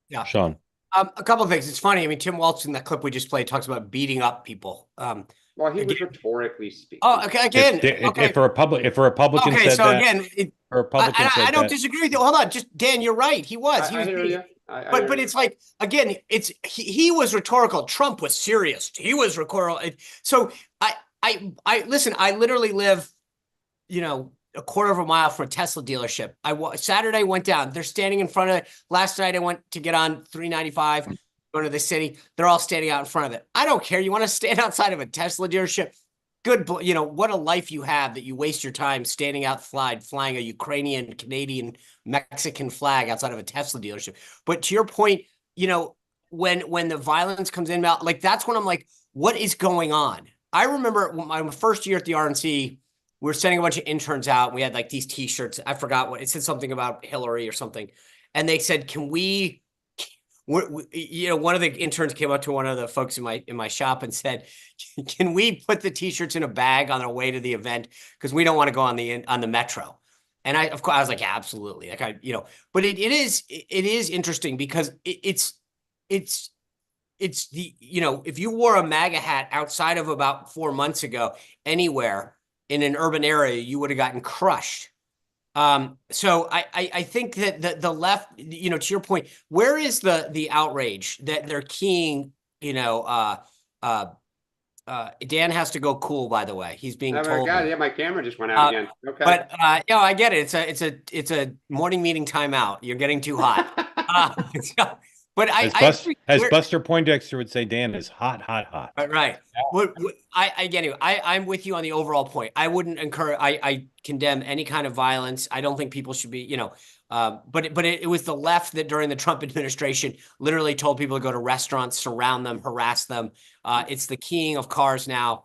Yeah. Sean. A couple of things. It's funny. I mean, Tim Walz in that clip we just played talks about beating up people. Well, he was rhetorically speaking. Oh, okay. Again, If a Republican okay, said so that, again, I don't disagree with you. Hold on, just Dan, you're right. He was. I hear you. But it's like, again, he was rhetorical. Trump was serious. He was rhetorical. So I listen. I literally live, a quarter of a mile from a Tesla dealership. Saturday went down. They're standing in front of it. Last night I went to get on 395, going to the city. They're all standing out in front of it. I don't care. You want to stand outside of a Tesla dealership? Good. What a life you have that you waste your time standing outside, flying a Ukrainian, Canadian, Mexican flag outside of a Tesla dealership. But to your point, when the violence comes in, like that's when I'm like, what is going on? I remember my first year at the RNC, we were sending a bunch of interns out. We had like these T-shirts. I forgot what it said, something about Hillary or something. And they said, "Can we?" One of the interns came up to one of the folks in my shop and said, "Can we put the T-shirts in a bag on our way to the event because we don't want to go on the metro?" And of course I was like, yeah, absolutely. Like but it is interesting because it's the if you wore a MAGA hat outside of about 4 months ago anywhere in an urban area, you would have gotten crushed. So I think that the left, to your point, where is the outrage that they're keying, Dan has to go cool, by the way. He's being told. God, yeah, my camera just went out again. Okay. But I get it. It's a morning meeting timeout. You're getting too hot. But as Buster Poindexter would say, Dan is hot, hot, hot. Right. I get you. I'm with you on the overall point. I wouldn't encourage. I condemn any kind of violence. I don't think people should be. But it was the left that during the Trump administration literally told people to go to restaurants, surround them, harass them. It's the keying of cars now.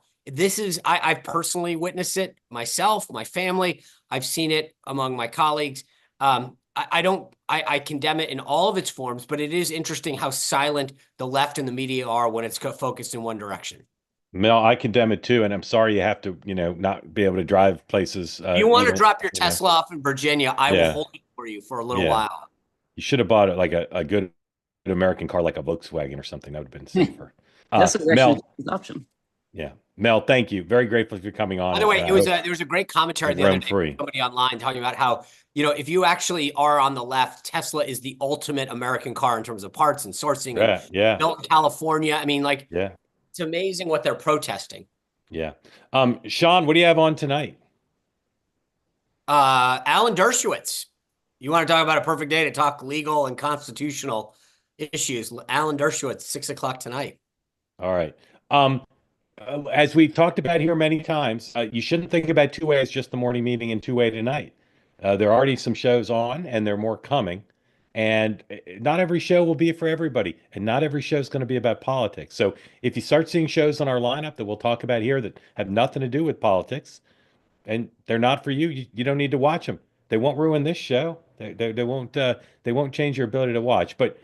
I've personally witnessed it myself, my family. I've seen it among my colleagues. I condemn it in all of its forms, but it is interesting how silent the left and the media are when it's focused in one direction. Mel, I condemn it too, and I'm sorry you have to, not be able to drive places. You want to drop your Tesla off in Virginia? I will hold it for you for a little while. You should have bought it like a good American car, like a Volkswagen or something. That would have been safer. That's Mel, an option. Yeah, Mel, thank you. Very grateful for coming on. By the way, there was a great commentary the other day from somebody online talking about how if you actually are on the left, Tesla is the ultimate American car in terms of parts and sourcing. Yeah. Built in California. I mean, it's amazing what they're protesting. Yeah. Sean, what do you have on tonight? Alan Dershowitz. You want to talk about a perfect day to talk legal and constitutional issues? Alan Dershowitz, 6:00 tonight. All right. As we've talked about here many times, you shouldn't think about two-way as just the morning meeting and two-way tonight. There are already some shows on, and there are more coming. And not every show will be for everybody, and not every show is going to be about politics. So if you start seeing shows on our lineup that we'll talk about here that have nothing to do with politics, and they're not for you, you don't need to watch them. They won't ruin this show. They won't change your ability to watch. But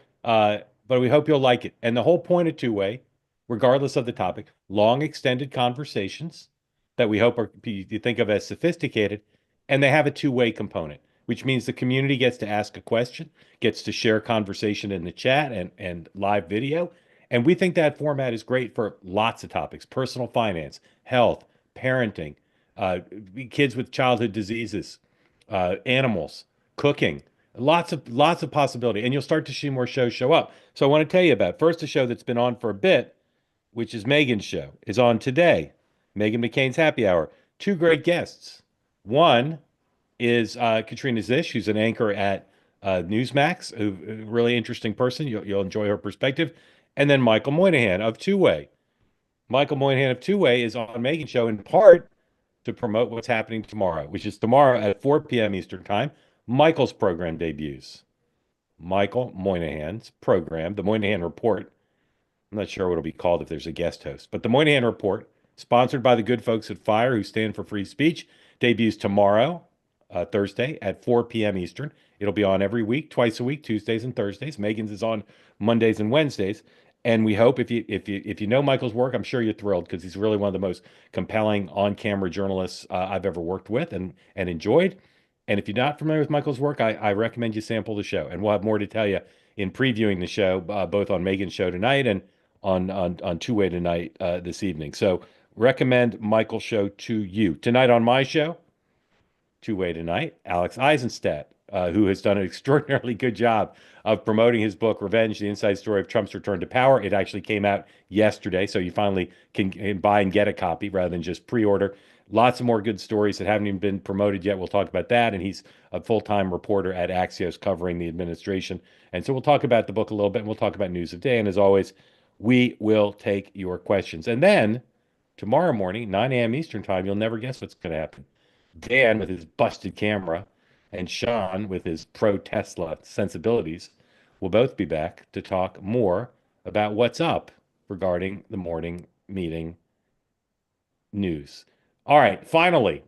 we hope you'll like it. And the whole point of two-way, regardless of the topic, long extended conversations that we hope you think of as sophisticated, and they have a two-way component, which means the community gets to ask a question, gets to share conversation in the chat and live video. And we think that format is great for lots of topics: personal finance, health, parenting, kids with childhood diseases, animals, cooking, lots of possibility. And you'll start to see more shows show up. So I want to tell you about first a show that's been on for a bit, which is Megan's show, is on today. Meghan McCain's Happy Hour. Two great guests. One is Katrina Zish, who's an anchor at Newsmax, a really interesting person. You'll enjoy her perspective. And then Michael Moynihan of Two Way. Michael Moynihan of Two Way is on Megan's show in part to promote what's happening tomorrow, which is tomorrow at 4 p.m. Eastern Time. Michael's program debuts. Michael Moynihan's program, The Moynihan Report. I'm not sure what it'll be called if there's a guest host, but The Moynihan Report, sponsored by the good folks at FIRE who stand for free speech, debuts tomorrow Thursday at 4 p.m. Eastern. It'll be on every week, twice a week, Tuesdays and Thursdays. Megan's is on Mondays and Wednesdays. And we hope if you know Michael's work, I'm sure you're thrilled because he's really one of the most compelling on-camera journalists I've ever worked with and enjoyed. And if you're not familiar with Michael's work, I recommend you sample the show. And we'll have more to tell you in previewing the show, both on Megan's show tonight and on Two-Way Tonight this evening. So recommend Michael's show to you. Tonight on my show, Two-Way Tonight, Alex Eisenstadt, who has done an extraordinarily good job of promoting his book, Revenge, the Inside Story of Trump's Return to Power. It actually came out yesterday, so you finally can buy and get a copy rather than just pre-order. Lots of more good stories that haven't even been promoted yet. We'll talk about that. And he's a full-time reporter at Axios covering the administration. And so we'll talk about the book a little bit, and we'll talk about news of the day. And as always, we will take your questions. And then tomorrow morning, 9 a.m. Eastern time, you'll never guess what's going to happen. Dan with his busted camera and Sean with his pro-Tesla sensibilities will both be back to talk more about what's up regarding the morning meeting news. All right, finally,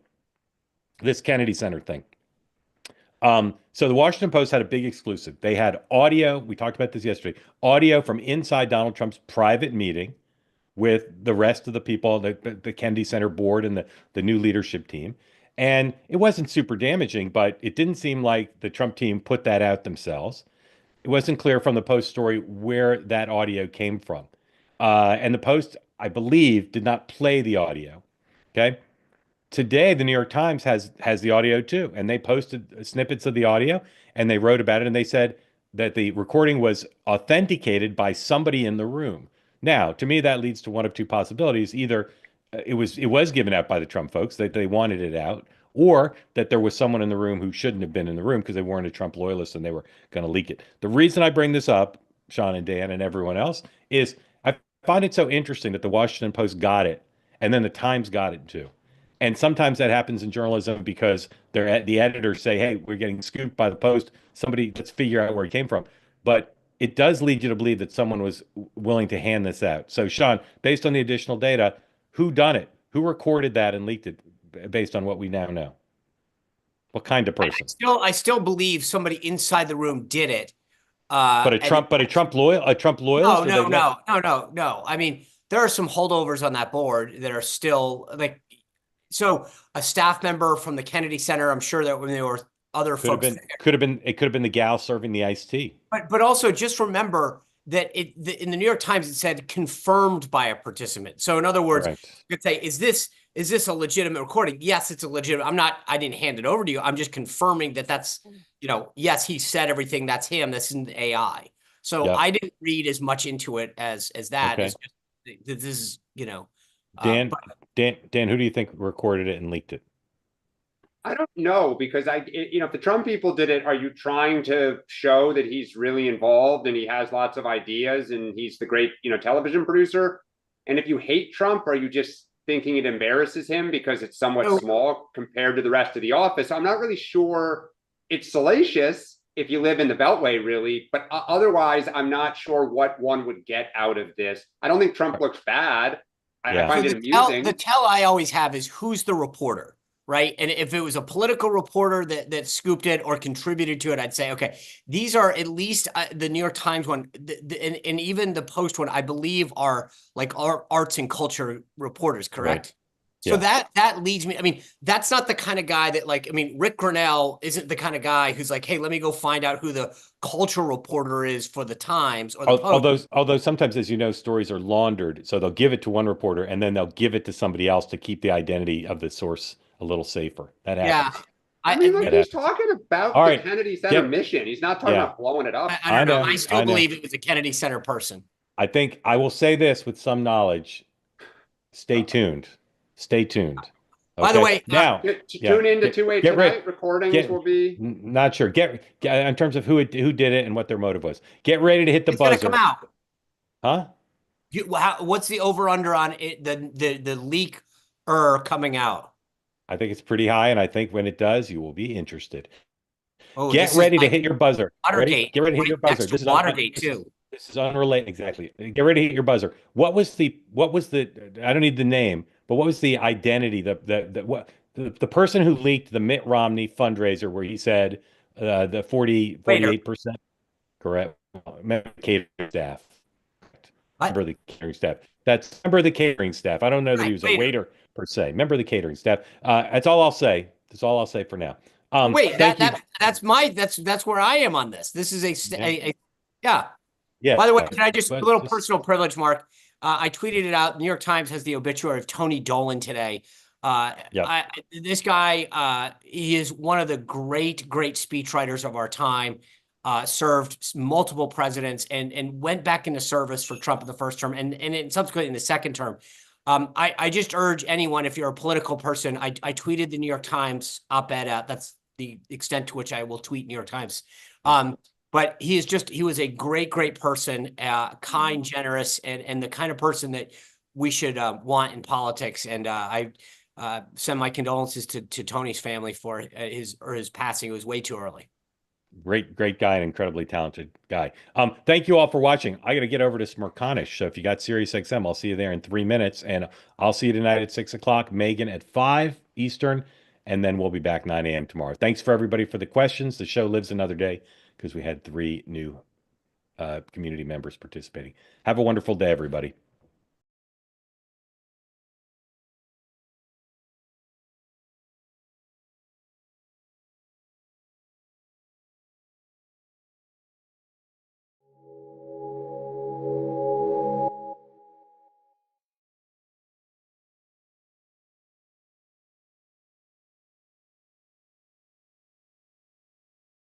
this Kennedy Center thing. So the Washington Post had a big exclusive. They had audio, we talked about this yesterday, audio from inside Donald Trump's private meeting with the rest of the people, the Kennedy Center board and the new leadership team. And it wasn't super damaging, but it didn't seem like the Trump team put that out themselves. It wasn't clear from the Post story where that audio came from. And the Post, I believe, did not play the audio. Okay. Today, the New York Times has the audio too, and they posted snippets of the audio, and they wrote about it, and they said that the recording was authenticated by somebody in the room. Now, to me, that leads to one of two possibilities: either it was given out by the Trump folks that they wanted it out, or that there was someone in the room who shouldn't have been in the room because they weren't a Trump loyalist and they were going to leak it. The reason I bring this up, Sean and Dan and everyone else, is I find it so interesting that the Washington Post got it, and then the Times got it too. And sometimes that happens in journalism because the editors say, hey, we're getting scooped by the Post. Somebody, let's figure out where it came from. But it does lead you to believe that someone was willing to hand this out. So, Sean, based on the additional data, who done it? Who recorded that and leaked it based on what we now know? What kind of person? I still believe somebody inside the room did it. But a Trump loyalist? No. I mean, there are some holdovers on that board that are still like, so a staff member from the Kennedy Center, I'm sure that when there were other folks. It could have been the gal serving the iced tea. But also just remember that in the New York Times, it said confirmed by a participant. So in other words, Correct. you could say, is this a legitimate recording? Yes, it's a legitimate. I didn't hand it over to you. I'm just confirming that that's, yes, he said everything. That's him. This isn't AI. So Yep. I didn't read as much into it as that. Okay. It's just, this is, Dan, who do you think recorded it and leaked it? I don't know, because if the Trump people did it, are you trying to show that he's really involved and he has lots of ideas and he's the great, television producer? And if you hate Trump, are you just thinking it embarrasses him because it's somewhat small compared to the rest of the office? I'm not really sure. It's salacious if you live in the Beltway, really, but otherwise, I'm not sure what one would get out of this. I don't think Trump looks bad. I find it amusing. The tell I always have is who's the reporter, right? And if it was a political reporter that scooped it or contributed to it, I'd say, okay, these are at least the New York Times one, and even the Post one, I believe are like arts and culture reporters, correct? Right. So that leads me, I mean, that's not the kind of guy that Rick Grinnell isn't the kind of guy who's like, hey, let me go find out who the culture reporter is for the Times or the Post. Although sometimes, as you know, stories are laundered. So they'll give it to one reporter and then they'll give it to somebody else to keep the identity of the source a little safer. That happens. Yeah. He's talking about the Kennedy Center mission. He's not talking about blowing it up. I don't know. I still believe it was a Kennedy Center person. I think I will say this with some knowledge. Stay tuned. Stay tuned. Okay? By the way, now tune in to Two-Way Tonight. Recordings will be not sure. Get in terms of who did it and what their motive was. Get ready to hit the buzzer. It's gonna come out. Huh? What's the over under on it? The leak coming out? I think it's pretty high, and I think when it does, you will be interested. Get ready to hit your buzzer. Watergate. Get ready to hit your buzzer. This is Watergate too. This is unrelated. Exactly. Get ready to hit your buzzer. What was the? I don't need the name, but what was the identity? the person who leaked the Mitt Romney fundraiser where he said the 48%, correct? Member of the catering staff. Member of the catering staff. That's member of the catering staff. I don't know that he was a waiter per se. Member of the catering staff. That's all I'll say. That's all I'll say for now. Wait, Thank you. that's where I am on this. This is yeah. Yeah. By the way, can I just a but little personal privilege, Mark? I tweeted it out. New York Times has the obituary of Tony Dolan today. This guy, he is one of the great speechwriters of our time. Served multiple presidents and went back into service for Trump in the first term and subsequently in the second term. I just urge anyone, if you're a political person, I tweeted the New York Times op-ed out. That's the extent to which I will tweet New York Times. But he was a great person, kind, generous, and the kind of person that we should want in politics. And I send my condolences to Tony's family for his passing. It was way too early. Great guy and incredibly talented guy. Thank you all for watching. I got to get over to Smirconish. So if you got SiriusXM, I'll see you there in 3 minutes. And I'll see you tonight at 6 o'clock, Megan at 5 Eastern. And then we'll be back 9 a.m. tomorrow. Thanks for everybody for the questions. The show lives another day because we had 3 new community members participating. Have a wonderful day, everybody.